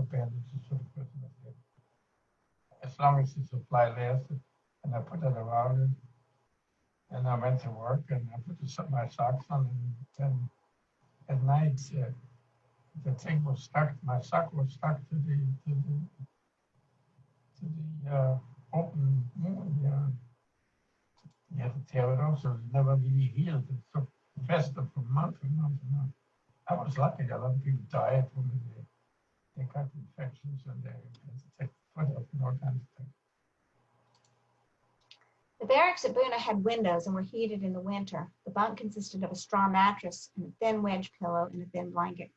bandages for the prisoners. As long as the supply lasted, and I put it around it, and I went to work, and I put my socks on, and then at night, the thing was stuck. My sock was stuck to the open wound. You had to tear it off, so it never really healed. It took festered for months and months and months. I was lucky. A lot of people died from it. They got infections and they had to take foot off and all kinds of things. The barracks at Buna had windows and were heated in the winter. The bunk consisted of a straw mattress and a thin wedge pillow and a thin blanket.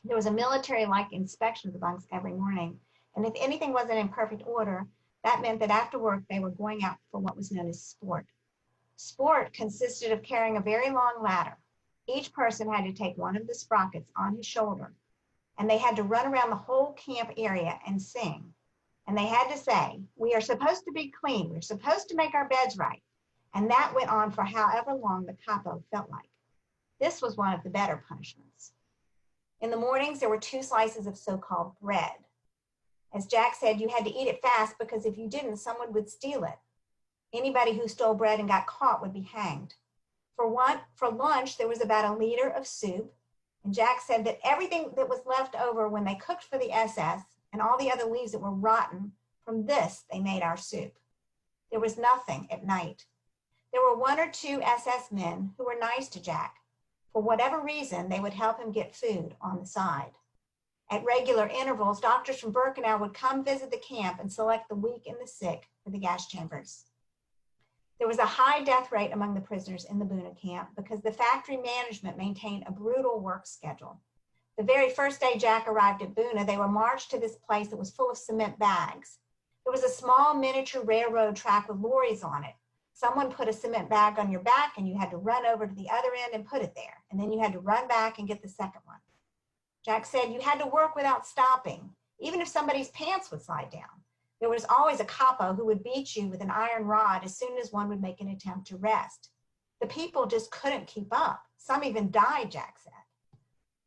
There was a military-like inspection of the bunks every morning, and if anything wasn't in perfect order, that meant that after work they were going out for what was known as sport. Sport consisted of carrying a very long ladder. Each person had to take one of the sprockets on his shoulder, and they had to run around the whole camp area and sing. And they had to say, "We are supposed to be clean. We're supposed to make our beds right." And that went on for however long the capo felt like. This was one of the better punishments. In the mornings, there were 2 slices of so-called bread. As Jack said, you had to eat it fast because if you didn't, someone would steal it. Anybody who stole bread and got caught would be hanged. For lunch, there was about a liter of soup. And Jack said that everything that was left over when they cooked for the SS and all the other leaves that were rotten, from this, they made our soup. There was nothing at night. There were 1 or 2 SS men who were nice to Jack. For whatever reason, they would help him get food on the side. At regular intervals, doctors from Birkenau would come visit the camp and select the weak and the sick for the gas chambers. There was a high death rate among the prisoners in the Buna camp because the factory management maintained a brutal work schedule. The very first day Jack arrived at Buna, they were marched to this place that was full of cement bags. There was a small miniature railroad track with lorries on it. Someone put a cement bag on your back and you had to run over to the other end and put it there. And then you had to run back and get the second one. Jack said you had to work without stopping, even if somebody's pants would slide down. There was always a capo who would beat you with an iron rod as soon as one would make an attempt to rest. The people just couldn't keep up. Some even died, Jack said.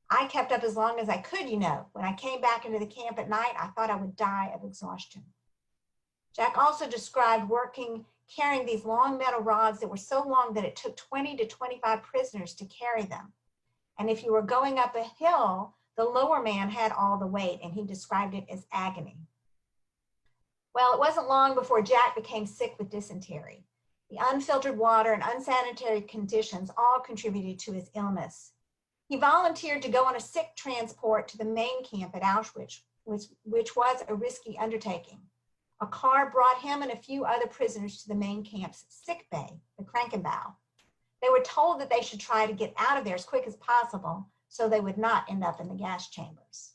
I kept up as long as I could, you know. When I came back into the camp at night, I thought I would die of exhaustion. Jack also described carrying these long metal rods that were so long that it took 20 to 25 prisoners to carry them. And if you were going up a hill, the lower man had all the weight, and he described it as agony. Well, it wasn't long before Jack became sick with dysentery. The unfiltered water and unsanitary conditions all contributed to his illness. He volunteered to go on a sick transport to the main camp at Auschwitz, which was a risky undertaking. A car brought him and a few other prisoners to the main camp's sick bay, the Krankenbau. They were told that they should try to get out of there as quick as possible so they would not end up in the gas chambers.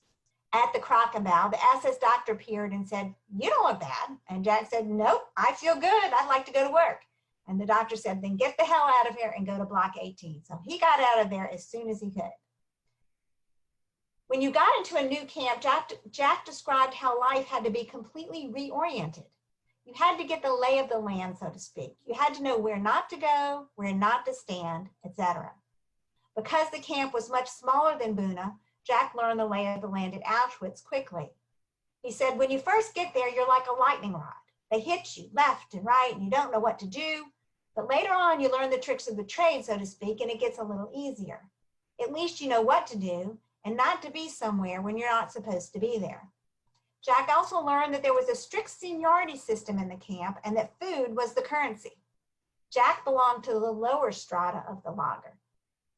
At the Krankenbau, the SS doctor appeared and said, "You don't look bad." And Jack said, "Nope, I feel good. I'd like to go to work." And the doctor said, "Then get the hell out of here and go to block 18. So he got out of there as soon as he could. When you got into a new camp, Jack described how life had to be completely reoriented. You had to get the lay of the land, so to speak. You had to know where not to go, where not to stand, etc. Because the camp was much smaller than Buna, Jack learned the lay of the land at Auschwitz quickly. He said, when you first get there, you're like a lightning rod. They hit you left and right, and you don't know what to do. But later on, you learn the tricks of the trade, so to speak, and it gets a little easier. At least you know what to do and not to be somewhere when you're not supposed to be there. Jack also learned that there was a strict seniority system in the camp and that food was the currency. Jack belonged to the lower strata of the lager.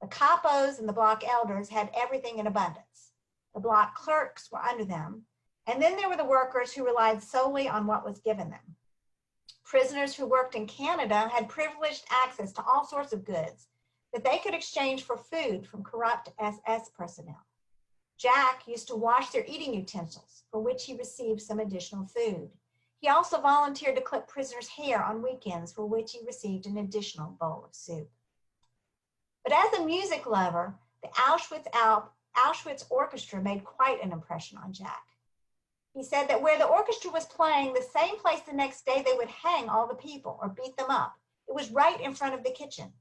The capos and the block elders had everything in abundance. The block clerks were under them. And then there were the workers who relied solely on what was given them. Prisoners who worked in Canada had privileged access to all sorts of goods that they could exchange for food from corrupt SS personnel. Jack used to wash their eating utensils, for which he received some additional food. He also volunteered to clip prisoners' hair on weekends, for which he received an additional bowl of soup. But as a music lover, the Auschwitz Orchestra made quite an impression on Jack. He said that where the orchestra was playing, the same place the next day they would hang all the people or beat them up. It was right in front of the kitchen.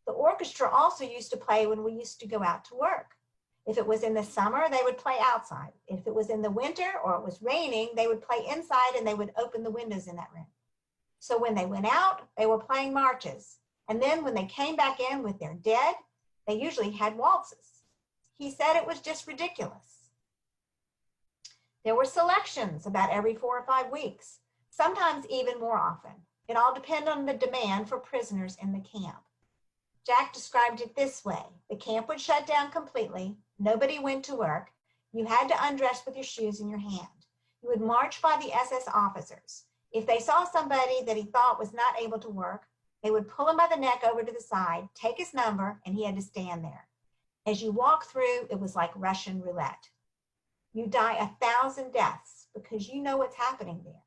The orchestra also used to play when we used to go out to work. If it was in the summer, they would play outside. If it was in the winter or it was raining, they would play inside and they would open the windows in that room. So when they went out, they were playing marches. And then when they came back in with their dead, they usually had waltzes. He said it was just ridiculous. There were selections about every 4 or 5 weeks, sometimes even more often. It all depended on the demand for prisoners in the camp. Jack described it this way. The camp would shut down completely. Nobody went to work. You had to undress with your shoes in your hand. You would march by the SS officers. If they saw somebody that he thought was not able to work, they would pull him by the neck over to the side, take his number, and he had to stand there. As you walk through, it was like Russian roulette. You die 1,000 deaths because you know what's happening there.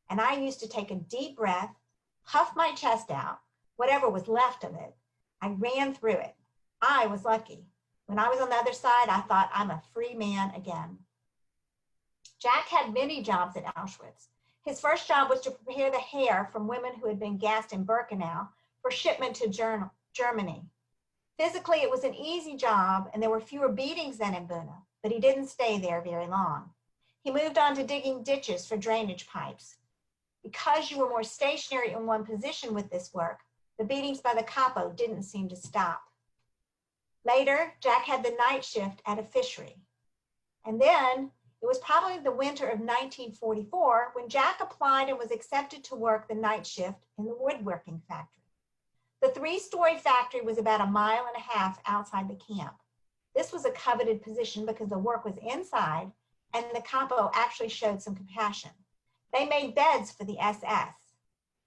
And I used to take a deep breath, puff my chest out, whatever was left of it. I ran through it. I was lucky. When I was on the other side, I thought I'm a free man again. Jack had many jobs at Auschwitz. His first job was to prepare the hair from women who had been gassed in Birkenau for shipment to Germany. Physically, it was an easy job and there were fewer beatings than in Buna, but he didn't stay there very long. He moved on to digging ditches for drainage pipes. Because you were more stationary in one position with this work, the beatings by the capo didn't seem to stop. Later, Jack had the night shift at a fishery. And then, it was probably the winter of 1944 when Jack applied and was accepted to work the night shift in the woodworking factory. The 3-story factory was about 1.5 miles outside the camp. This was a coveted position because the work was inside and the capo actually showed some compassion. They made beds for the SS.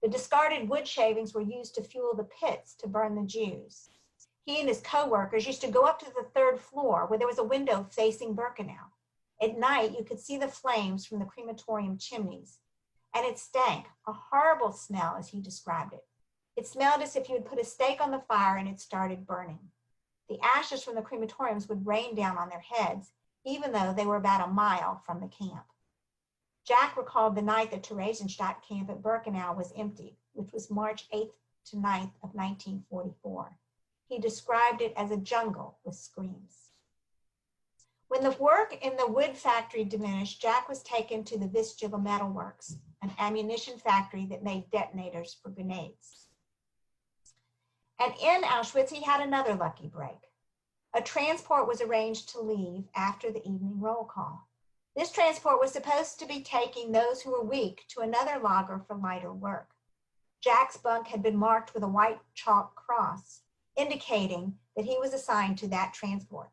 The discarded wood shavings were used to fuel the pits to burn the Jews. He and his co-workers used to go up to the 3rd floor where there was a window facing Birkenau. At night, you could see the flames from the crematorium chimneys, and it stank, a horrible smell as he described it. It smelled as if you had put a steak on the fire and it started burning. The ashes from the crematoriums would rain down on their heads, even though they were about a mile from the camp. Jack recalled the night the Theresienstadt camp at Birkenau was emptied, which was March 8th to 9th of 1944. He described it as a jungle with screams. When the work in the wood factory diminished, Jack was taken to the Vistula Metal Works, an ammunition factory that made detonators for grenades. And in Auschwitz, he had another lucky break. A transport was arranged to leave after the evening roll call. This transport was supposed to be taking those who were weak to another lager for lighter work. Jack's bunk had been marked with a white chalk cross, indicating that he was assigned to that transport.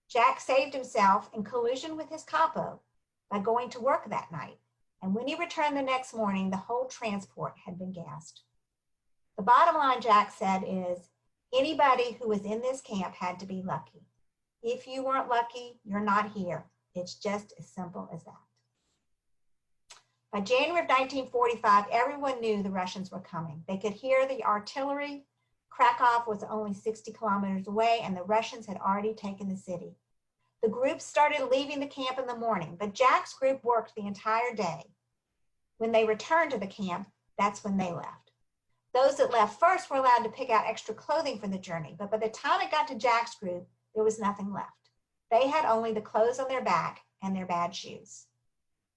Jack saved himself in collusion with his capo by going to work that night, and when he returned the next morning, the whole transport had been gassed. The bottom line, Jack said, is anybody who was in this camp had to be lucky. If you weren't lucky, you're not here. It's just as simple as that. By January of 1945, everyone knew the Russians were coming. They could hear the artillery. Krakow was only 60 kilometers away, and the Russians had already taken the city. The groups started leaving the camp in the morning, but Jack's group worked the entire day. When they returned to the camp, that's when they left. Those that left first were allowed to pick out extra clothing for the journey, but by the time it got to Jack's group, there was nothing left. They had only the clothes on their back and their bad shoes.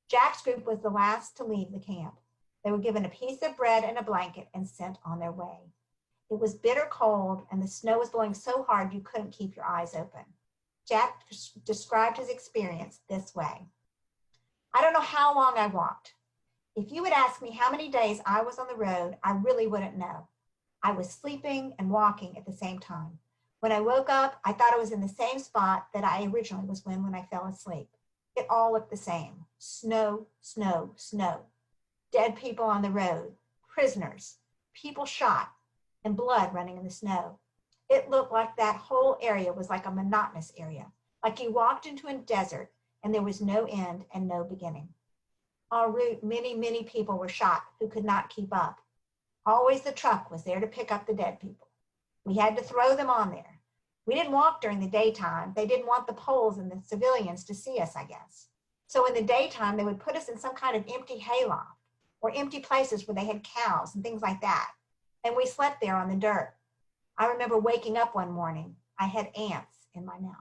Jack's group was the last to leave the camp. They were given a piece of bread and a blanket and sent on their way. It was bitter cold, and the snow was blowing so hard you couldn't keep your eyes open. Jack described his experience this way. I don't know how long I walked. If you would ask me how many days I was on the road, I really wouldn't know. I was sleeping and walking at the same time. When I woke up, I thought I was in the same spot that I originally was when I fell asleep. It all looked the same. Snow, snow, snow. Dead people on the road, prisoners, people shot, and blood running in the snow. It looked like that whole area was like a monotonous area, like you walked into a desert and there was no end and no beginning. En route, many, many people were shot who could not keep up. Always the truck was there to pick up the dead people. We had to throw them on there. We didn't walk during the daytime. They didn't want the Poles and the civilians to see us, I guess. So in the daytime, they would put us in some kind of empty hayloft or empty places where they had cows and things like that. And we slept there on the dirt. I remember waking up one morning. I had ants in my mouth.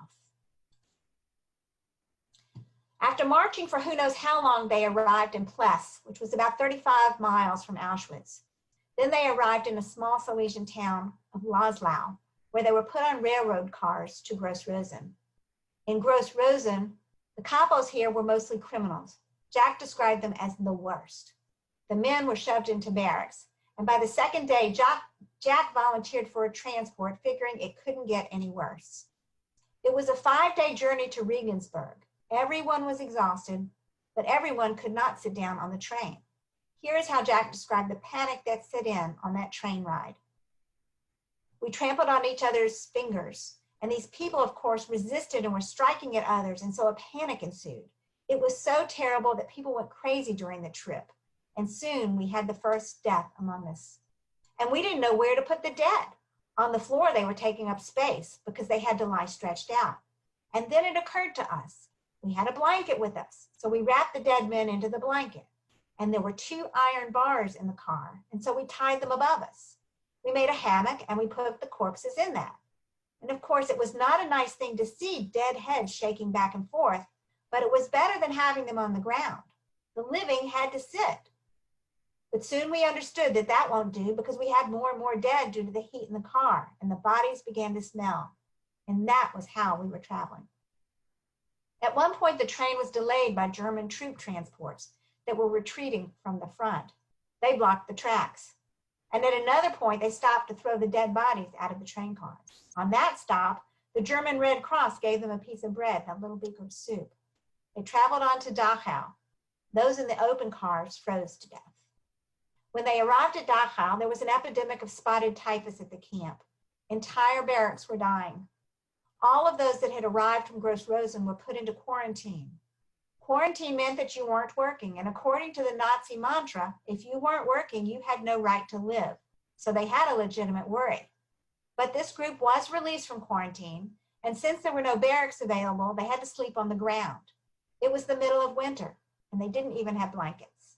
After marching for who knows how long, they arrived in Pless, which was about 35 miles from Auschwitz. Then they arrived in a small Silesian town of Laszlo, where they were put on railroad cars to Gross Rosen. In Gross Rosen, the capos here were mostly criminals. Jack described them as the worst. The men were shoved into barracks, and by the second day, Jack volunteered for a transport, figuring it couldn't get any worse. It was a 5-day journey to Regensburg. Everyone was exhausted, but everyone could not sit down on the train. Here's how Jack described the panic that set in on that train ride. We trampled on each other's fingers, and these people, of course, resisted and were striking at others, and so a panic ensued. It was so terrible that people went crazy during the trip, and soon we had the first death among us. And we didn't know where to put the dead. On the floor, they were taking up space because they had to lie stretched out. And then it occurred to us, we had a blanket with us, so we wrapped the dead men into the blanket. And there were 2 iron bars in the car, and so we tied them above us. We made a hammock and we put the corpses in that. And of course, it was not a nice thing to see dead heads shaking back and forth, but it was better than having them on the ground. The living had to sit. But soon we understood that that won't do because we had more and more dead due to the heat in the car, and the bodies began to smell. And that was how we were traveling. At one point, the train was delayed by German troop transports that were retreating from the front. They blocked the tracks. And at another point, they stopped to throw the dead bodies out of the train cars. On that stop, the German Red Cross gave them a piece of bread and a little beaker of soup. They traveled on to Dachau. Those in the open cars froze to death. When they arrived at Dachau, there was an epidemic of spotted typhus at the camp. Entire barracks were dying. All of those that had arrived from Gross Rosen were put into quarantine. Quarantine meant that you weren't working, and according to the Nazi mantra, if you weren't working, you had no right to live. so they had a legitimate worry. But this group was released from quarantine, and since there were no barracks available, they had to sleep on the ground. It was the middle of winter, and they didn't even have blankets.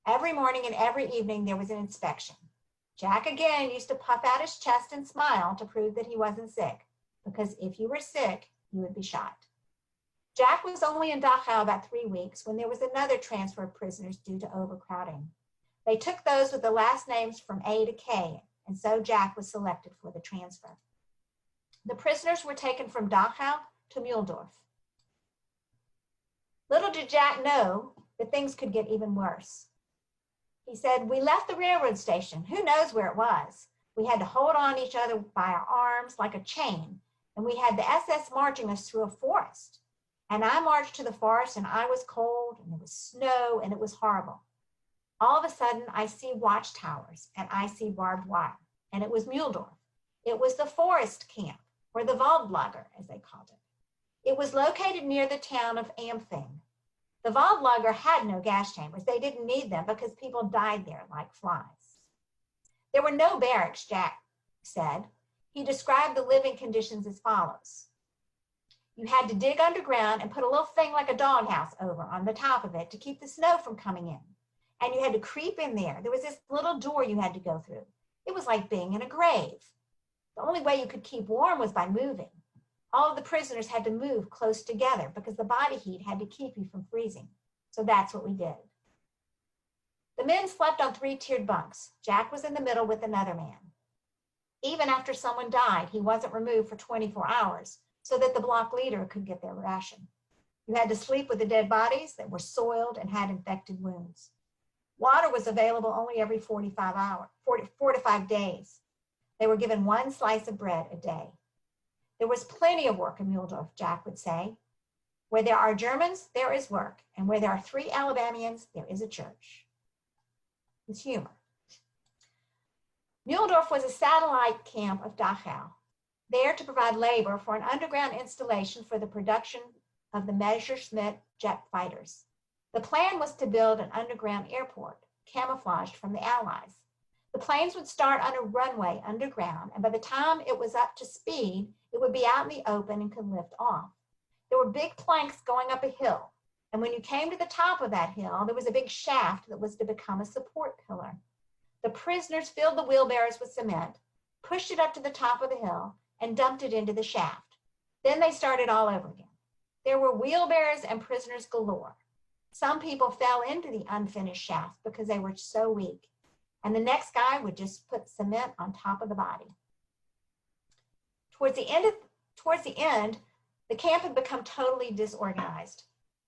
Every morning and every evening, there was an inspection. Jack again used to puff out his chest and smile to prove that he wasn't sick, because if you were sick, you would be shot. Jack was only in Dachau about 3 weeks when there was another transfer of prisoners due to overcrowding. They took those with the last names from A to K, and so Jack was selected for the transfer. The prisoners were taken from Dachau to Mühldorf. Little did Jack know that things could get even worse. He said, "We left the railroad station. Who knows where it was? We had to hold on each other by our arms like a chain, and we had the SS marching us through a forest. And I marched to the forest, and I was cold, and there was snow, and it was horrible. All of a sudden, I see watchtowers, and I see barbed wire, and it was Mühldorf. It was the forest camp, or the Waldlager, as they called it. It was located near the town of Ampfing. The Waldlager had no gas chambers. They didn't need them because people died there like flies. There were no barracks," Jack said. He described the living conditions as follows. "You had to dig underground and put a little thing like a doghouse over on the top of it to keep the snow from coming in. And you had to creep in there. There was this little door you had to go through. It was like being in a grave. The only way you could keep warm was by moving. All of the prisoners had to move close together because the body heat had to keep you from freezing. So that's what we did. The men slept on 3-tiered bunks. Jack was in the middle with another man. Even after someone died, he wasn't removed for 24 hours so that the block leader could get their ration. You had to sleep with the dead bodies that were soiled and had infected wounds. Water was available only every 4 to 5 days. They were given 1 slice of bread a day. There was plenty of work in Mühldorf, Jack would say. Where there are Germans, there is work. And where there are 3 Alabamians, there is a church." It's humor. Mühldorf was a satellite camp of Dachau, there to provide labor for an underground installation for the production of the Messerschmitt jet fighters. The plan was to build an underground airport, camouflaged from the Allies. The planes would start on a runway underground, and by the time it was up to speed, it would be out in the open and could lift off. There were big planks going up a hill, and when you came to the top of that hill, there was a big shaft that was to become a support pillar. The prisoners filled the wheelbarrows with cement, pushed it up to the top of the hill, and dumped it into the shaft. Then they started all over again. There were wheelbarrows and prisoners galore. Some people fell into the unfinished shaft because they were so weak, and the next guy would just put cement on top of the body. Towards the end, the camp had become totally disorganized.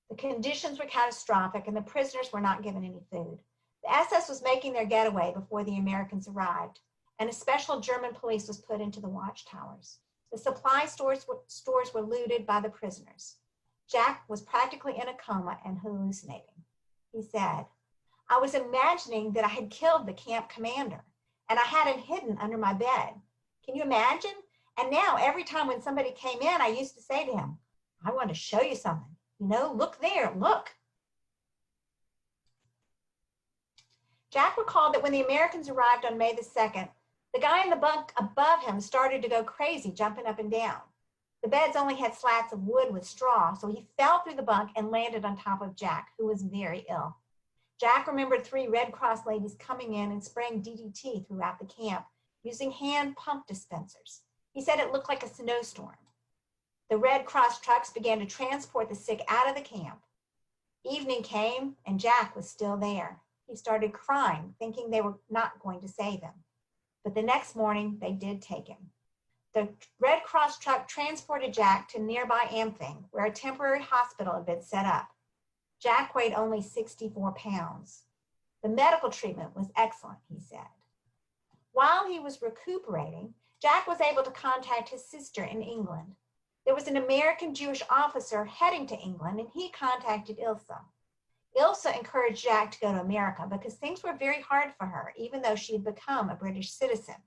The conditions were catastrophic, and the prisoners were not given any food. The SS was making their getaway before the Americans arrived, and a special German police was put into the watchtowers. The supply stores were looted by the prisoners. Jack was practically in a coma and hallucinating. He said, "I was imagining that I had killed the camp commander, and I had him hidden under my bed. Can you imagine? And now every time when somebody came in, I used to say to him, 'I want to show you something. You know, look there, look.'" Jack recalled that when the Americans arrived on May the 2nd, the guy in the bunk above him started to go crazy, jumping up and down. The beds only had slats of wood with straw, so he fell through the bunk and landed on top of Jack, who was very ill. Jack remembered 3 Red Cross ladies coming in and spraying DDT throughout the camp using hand pump dispensers. He said it looked like a snowstorm. The Red Cross trucks began to transport the sick out of the camp. Evening came and Jack was still there. He started crying, thinking they were not going to save him. But the next morning, they did take him. The Red Cross truck transported Jack to nearby Ampfing, where a temporary hospital had been set up. Jack weighed only 64 pounds. The medical treatment was excellent, he said. While he was recuperating, Jack was able to contact his sister in England. There was an American Jewish officer heading to England, and he contacted Ilse. Ilse encouraged Jack to go to America because things were very hard for her, even though she had become a British citizen.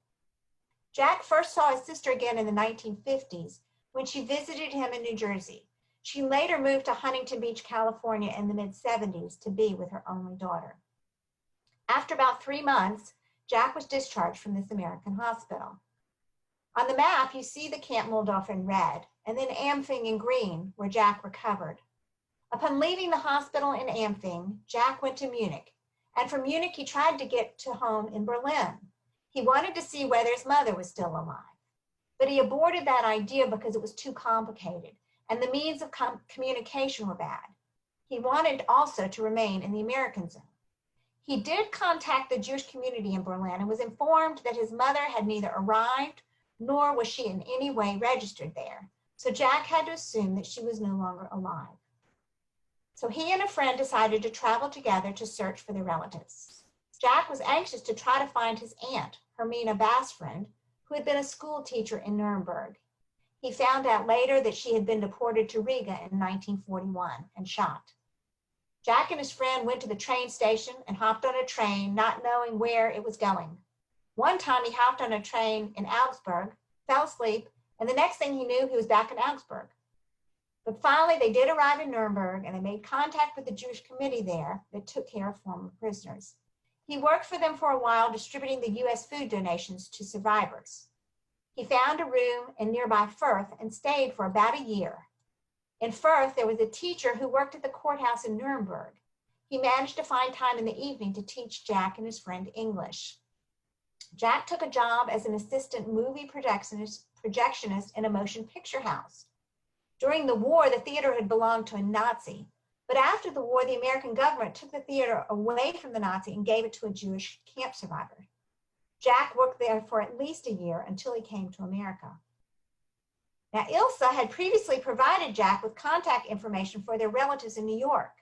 Jack first saw his sister again in the 1950s when she visited him in New Jersey. She later moved to Huntington Beach, California in the mid-70s to be with her only daughter. After about 3 months, Jack was discharged from this American hospital. On the map, you see the Camp Mühldorf in red, and then Ampfing in green, where Jack recovered. Upon leaving the hospital in Ampfing, Jack went to Munich, and from Munich he tried to get to home in Berlin. He wanted to see whether his mother was still alive, but he aborted that idea because it was too complicated, and the means of communication were bad. He wanted also to remain in the American zone. He did contact the Jewish community in Berlin and was informed that his mother had neither arrived nor was she in any way registered there. So Jack had to assume that she was no longer alive. So he and a friend decided to travel together to search for their relatives. Jack was anxious to try to find his aunt, Hermina Bassfreund, who had been a school teacher in Nuremberg. He found out later that she had been deported to Riga in 1941 and shot. Jack and his friend went to the train station and hopped on a train, not knowing where it was going. One time he hopped on a train in Augsburg, fell asleep, and the next thing he knew, he was back in Augsburg. But finally, they did arrive in Nuremberg, and they made contact with the Jewish committee there that took care of former prisoners. He worked for them for a while, distributing the U.S. food donations to survivors. He found a room in nearby Fürth and stayed for about a year. In Fürth, there was a teacher who worked at the courthouse in Nuremberg. He managed to find time in the evening to teach Jack and his friend English. Jack took a job as an assistant movie projectionist in a motion picture house. During the war, the theater had belonged to a Nazi, but after the war, the American government took the theater away from the Nazi and gave it to a Jewish camp survivor. Jack worked there for at least a year until he came to America. Now, Ilsa had previously provided Jack with contact information for their relatives in New York.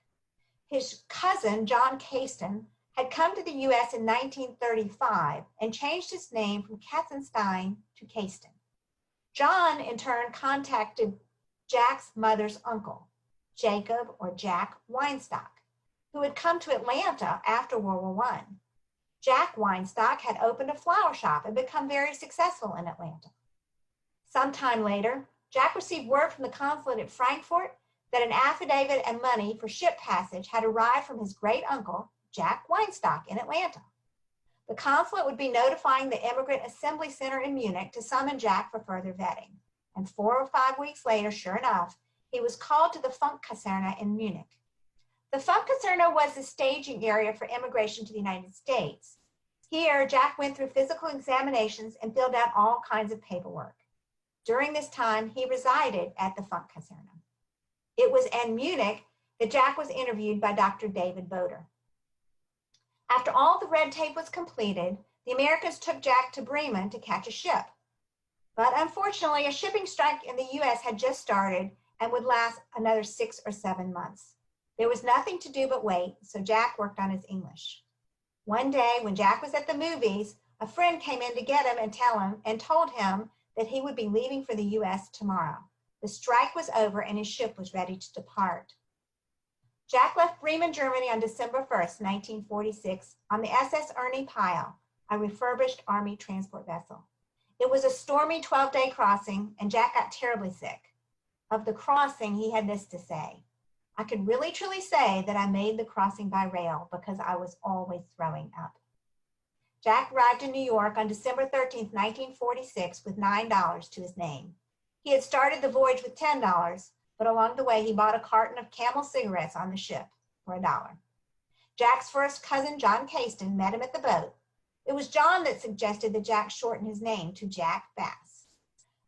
His cousin, John Casten, had come to the U.S. in 1935 and changed his name from Katzenstein to Casten. John, in turn, contacted Jack's mother's uncle, Jacob or Jack Weinstock, who had come to Atlanta after World War I. Jack Weinstock had opened a flower shop and become very successful in Atlanta. Sometime later, Jack received word from the consulate at Frankfurt that an affidavit and money for ship passage had arrived from his great uncle, Jack Weinstock, in Atlanta. The consulate would be notifying the Immigrant Assembly Center in Munich to summon Jack for further vetting. And 4 or 5 weeks later, sure enough, he was called to the Funkkaserne in Munich. The Funkkaserne was the staging area for immigration to the United States. Here, Jack went through physical examinations and filled out all kinds of paperwork. During this time, he resided at the Funkkaserne. It was in Munich that Jack was interviewed by Dr. David Boder. After all the red tape was completed, the Americans took Jack to Bremen to catch a ship. But unfortunately, a shipping strike in the U.S. had just started and would last another 6 or 7 months. There was nothing to do but wait, so Jack worked on his English. One day, when Jack was at the movies, a friend came in to get him and told him that he would be leaving for the U.S. tomorrow. The strike was over and his ship was ready to depart. Jack left Bremen, Germany on December 1st, 1946, on the SS Ernie Pyle, a refurbished Army transport vessel. It was a stormy 12-day crossing, and Jack got terribly sick. Of the crossing, he had this to say: "I could really truly say that I made the crossing by rail because I was always throwing up." Jack arrived in New York on December 13th, 1946, with $9 to his name. He had started the voyage with $10, but along the way, he bought a carton of Camel cigarettes on the ship for $1. Jack's first cousin, John Casten, met him at the boat. It was John that suggested that Jack shorten his name to Jack Bass.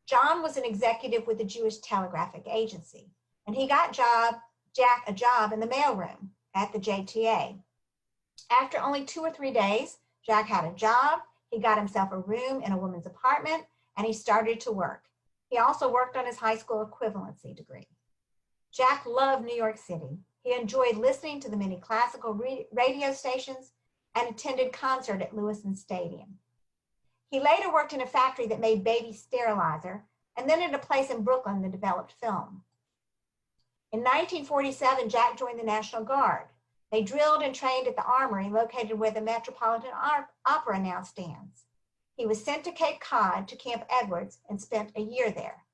John was an executive with the Jewish Telegraphic Agency, and he got Jack a job in the mailroom at the JTA. After only 2 or 3 days, Jack had a job, he got himself a room in a woman's apartment, and he started to work. He also worked on his high school equivalency degree. Jack loved New York City. He enjoyed listening to the many classical radio stations and attended concert at Lewiston Stadium. He later worked in a factory that made baby sterilizer, and then at a place in Brooklyn that developed film. In 1947, Jack joined the National Guard. They drilled and trained at the armory located where the Metropolitan Opera now stands. He was sent to Cape Cod to Camp Edwards and spent a year there.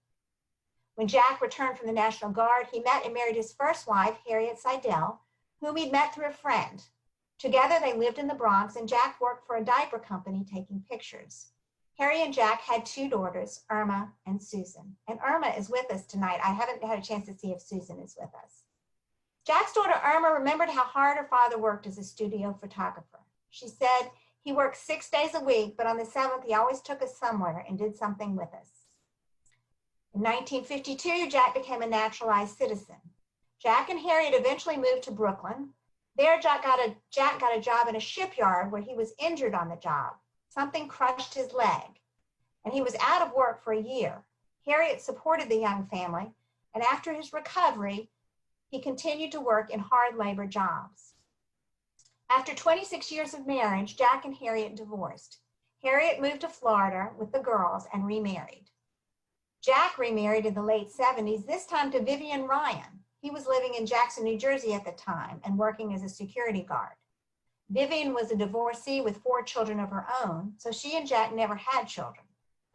When Jack returned from the National Guard, he met and married his first wife, Harriet Seidel, whom he'd met through a friend. Together, they lived in the Bronx, and Jack worked for a diaper company taking pictures. Harry and Jack had 2 daughters, Irma and Susan. And Irma is with us tonight. I haven't had a chance to see if Susan is with us. Jack's daughter, Irma, remembered how hard her father worked as a studio photographer. She said he worked 6 days a week, but on the 7th, he always took us somewhere and did something with us. In 1952, Jack became a naturalized citizen. Jack and Harriet eventually moved to Brooklyn. There, Jack got a job in a shipyard where he was injured on the job. Something crushed his leg, and he was out of work for a year. Harriet supported the young family, and after his recovery, he continued to work in hard labor jobs. After 26 years of marriage, Jack and Harriet divorced. Harriet moved to Florida with the girls and remarried. Jack remarried in the late 70s, this time to Vivian Ryan. He was living in Jackson, New Jersey at the time and working as a security guard. Vivian was a divorcee with 4 children of her own, so she and Jack never had children,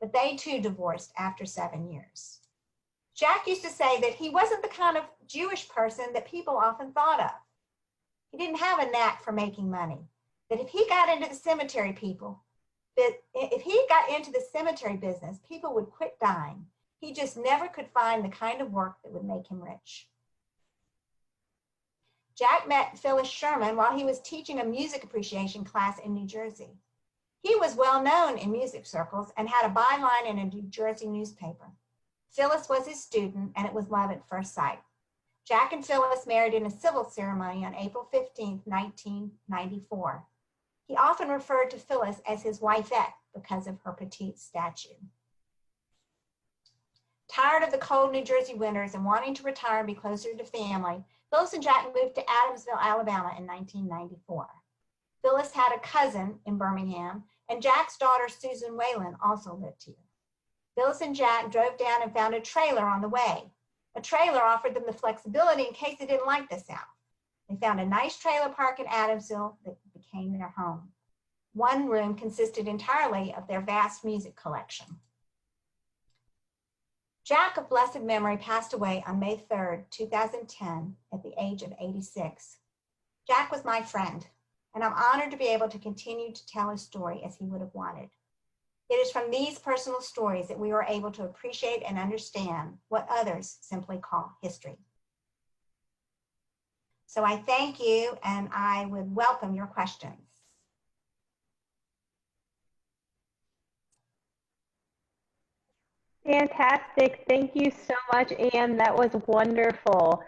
but they too divorced after 7 years. Jack used to say that he wasn't the kind of Jewish person that people often thought of. He didn't have a knack for making money, that if he got into the cemetery business, people would quit dying. He just never could find the kind of work that would make him rich. Jack met Phyllis Sherman while he was teaching a music appreciation class in New Jersey. He was well known in music circles and had a byline in a New Jersey newspaper. Phyllis was his student, and it was love at first sight. Jack and Phyllis married in a civil ceremony on April 15, 1994. He often referred to Phyllis as his wifette because of her petite stature. Tired of the cold New Jersey winters and wanting to retire and be closer to family, Phyllis and Jack moved to Adamsville, Alabama in 1994. Phyllis had a cousin in Birmingham, and Jack's daughter, Susan Whalen, also lived here. Phyllis and Jack drove down and found a trailer on the way. A trailer offered them the flexibility in case they didn't like the South. They found a nice trailer park in Adamsville that became their home. One room consisted entirely of their vast music collection. Jack of blessed memory passed away on May 3rd, 2010, at the age of 86. Jack was my friend, and I'm honored to be able to continue to tell his story as he would have wanted. It is from these personal stories that we were able to appreciate and understand what others simply call history. So I thank you, and I would welcome your questions. Fantastic. Thank you so much, Anne. That was wonderful.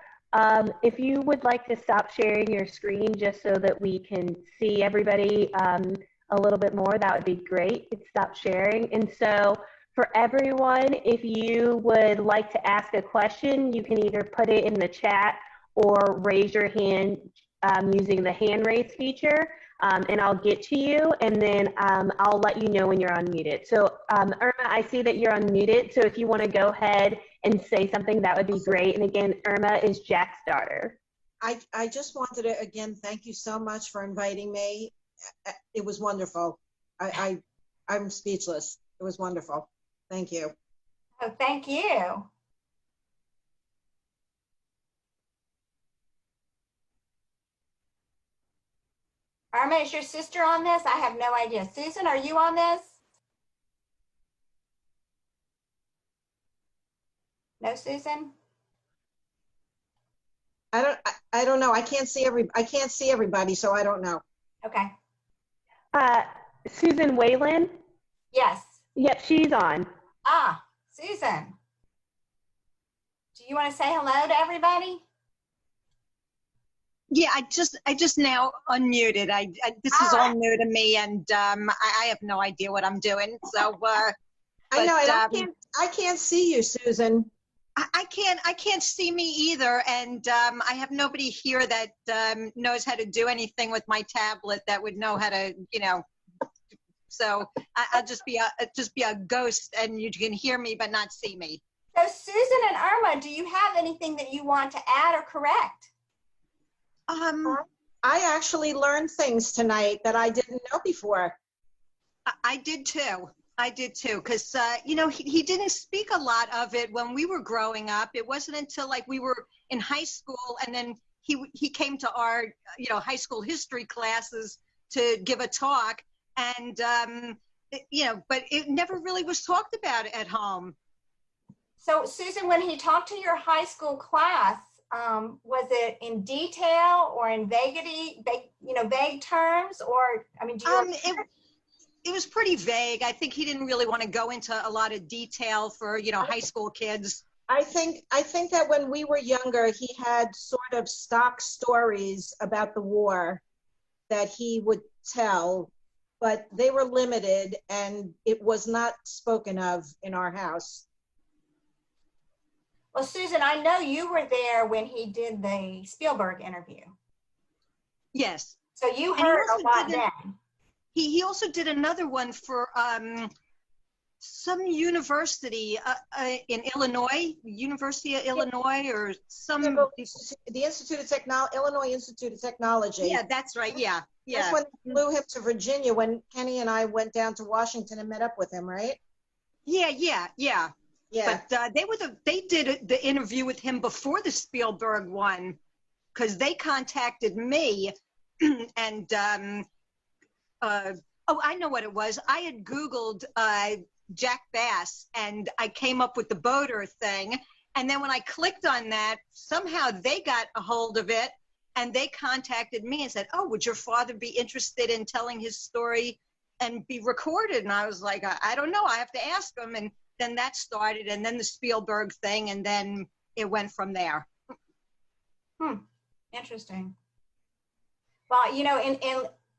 If you would like to stop sharing your screen just so that we can see everybody a little bit more, that would be great. Stop sharing. And so for everyone, if you would like to ask a question, you can either put it in the chat or raise your hand using the hand raise feature. And I'll get to you, and then I'll let you know when you're unmuted. So Irma, I see that you're unmuted, so if you want to go ahead and say something, that would be great. And again, Irma is Jack's daughter. I just wanted to, again, thank you so much for inviting me. It was wonderful. I'm speechless. It was wonderful. Thank you. Oh, thank you. Irma, is your sister on this? I have no idea. Susan, are you on this? No, Susan? I don't know. I can't see everybody, so I don't know. Okay. Susan Whalen? Yes. Yep, she's on. Ah, Susan. Do you want to say hello to everybody? Yeah, I just now unmuted. This is all new to me, and I have no idea what I'm doing. So I know I can't see you, Susan. I can't see me either, and I have nobody here that knows how to do anything with my tablet that would know how to, So I'll just be a ghost, and you can hear me but not see me. So Susan and Irma, do you have anything that you want to add or correct? I actually learned things tonight that I didn't know before. I did too. Because, he didn't speak a lot of it when we were growing up. It wasn't until like we were in high school, and then he came to our, high school history classes to give a talk, and but it never really was talked about at home. So Susan, when he talked to your high school class, was it in detail or in vague terms, or do you? It was pretty vague. I think he didn't really want to go into a lot of detail for high school kids. I think that when we were younger, he had sort of stock stories about the war that he would tell, but they were limited and it was not spoken of in our house. Well, Susan, I know you were there when he did the Spielberg interview. Yes. So you heard a lot then. He also did another one for some university in Illinois, University of Illinois, or some. The Institute of Technology, Illinois Institute of Technology. Yeah, that's right. Yeah. That's when they flew him to Virginia when Kenny and I went down to Washington and met up with him, right? Yeah. But they did the interview with him before the Spielberg one, because they contacted me, and I know what it was. I had Googled Jack Bass, and I came up with the boater thing. And then when I clicked on that, somehow they got a hold of it, and they contacted me and said, "Oh, would your father be interested in telling his story and be recorded?" And I was like, I don't know. I have to ask him. And then that started, and then the Spielberg thing, and then it went from there. Interesting. Well,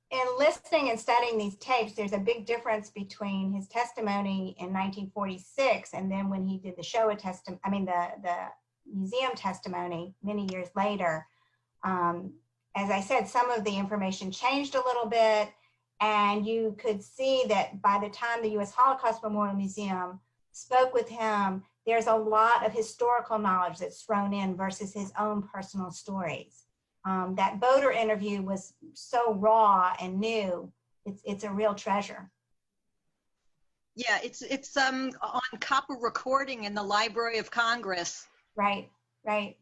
in listening and studying these tapes, there's a big difference between his testimony in 1946 and then when he did the the museum testimony many years later. As I said, some of the information changed a little bit, and you could see that by the time the U.S. Holocaust Memorial Museum spoke with him, there's a lot of historical knowledge that's thrown in versus his own personal stories. That boater interview was so raw and new. It's a real treasure. Yeah, it's on copper recording in the Library of Congress. Right. And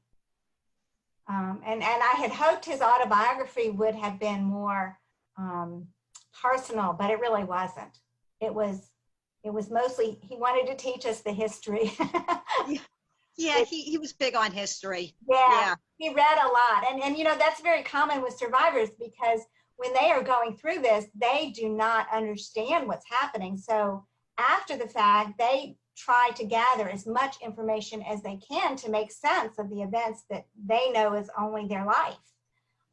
I had hoped his autobiography would have been more personal, but it really wasn't. It was mostly, he wanted to teach us the history. Yeah, he was big on history. Yeah, he read a lot. And that's very common with survivors, because when they are going through this, they do not understand what's happening. So after the fact, they try to gather as much information as they can to make sense of the events that they know is only their life,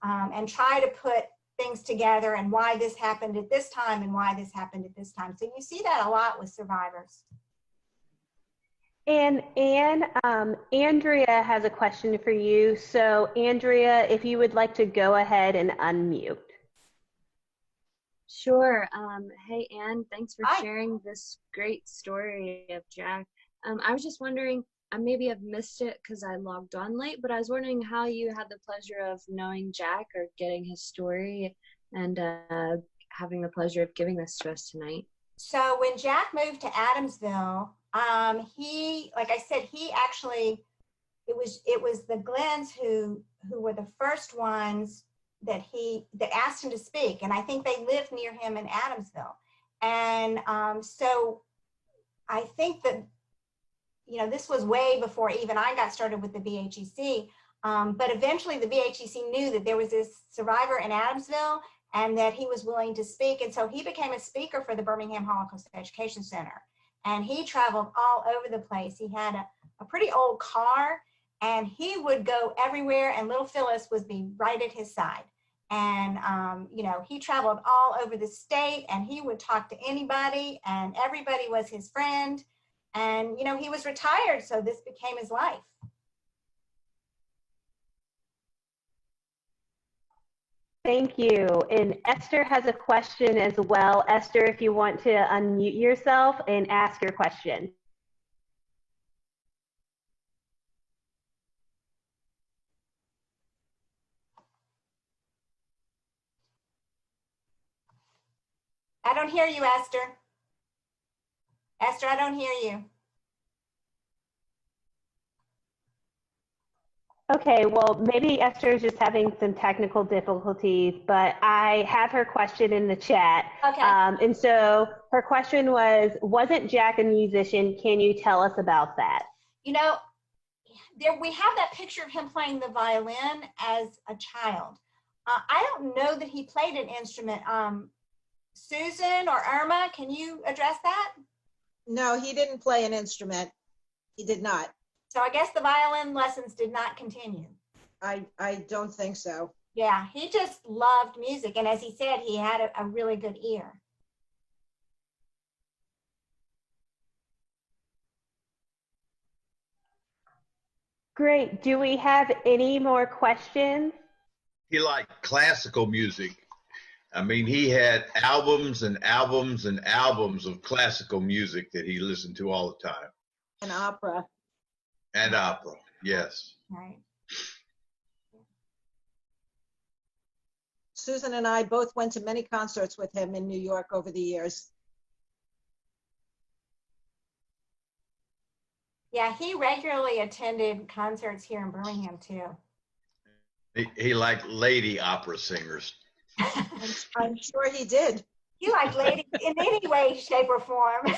and try to put things together and why this happened at this time and why this happened at this time. So you see that a lot with survivors. And Anne, Andrea has a question for you. So Andrea, if you would like to go ahead and unmute. Sure. Hey, Anne, thanks for Hi. sharing this great story of Jack. I was just wondering, I maybe have missed it because I logged on late, but I was wondering how you had the pleasure of knowing Jack or getting his story and having the pleasure of giving this to us tonight. So when Jack moved to Adamsville, he, like I said, he actually, it was the Glens who were the first ones that asked him to speak. And I think they lived near him in Adamsville. And so I think that, this was way before even I got started with the BHEC. But eventually the BHEC knew that there was this survivor in Adamsville and that he was willing to speak. And so he became a speaker for the Birmingham Holocaust Education Center. And he traveled all over the place. He had a pretty old car, and he would go everywhere, and little Phyllis would be right at his side. And, he traveled all over the state, and he would talk to anybody, and everybody was his friend. And, he was retired, so this became his life. Thank you. And Esther has a question as well. Esther, if you want to unmute yourself and ask your question. I don't hear you, Esther. Esther, I don't hear you. Okay, well, maybe Esther's just having some technical difficulties, but I have her question in the chat. Okay. And so her question was, wasn't Jack a musician? Can you tell us about that? You know, we have that picture of him playing the violin as a child. I don't know that he played an instrument. Susan or Irma, can you address that? No, he didn't play an instrument. He did not. So I guess the violin lessons did not continue. I don't think so. Yeah, he just loved music. And as he said, he had a really good ear. Great. Do we have any more questions? He liked classical music. I mean, he had albums and albums and albums of classical music that he listened to all the time. And opera. And opera, yes. Right. Susan and I both went to many concerts with him in New York over the years. Yeah, he regularly attended concerts here in Birmingham too. He liked lady opera singers. I'm sure he did. He liked ladies in any way, shape, or form.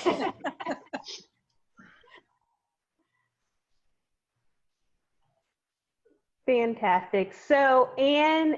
Fantastic. So, Anne,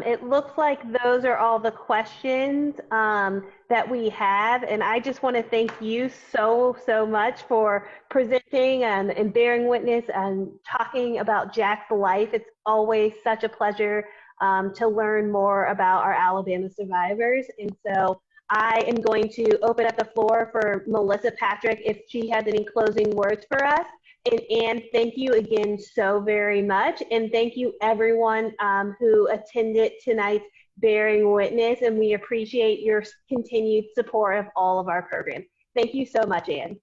it looks like those are all the questions that we have. And I just want to thank you so much for presenting and bearing witness and talking about Jack's life. It's always such a pleasure to learn more about our Alabama survivors. And so I am going to open up the floor for Melissa Patrick if she has any closing words for us. And Anne, thank you again so very much. And thank you everyone who attended tonight's Bearing Witness. And we appreciate your continued support of all of our programs. Thank you so much, Anne.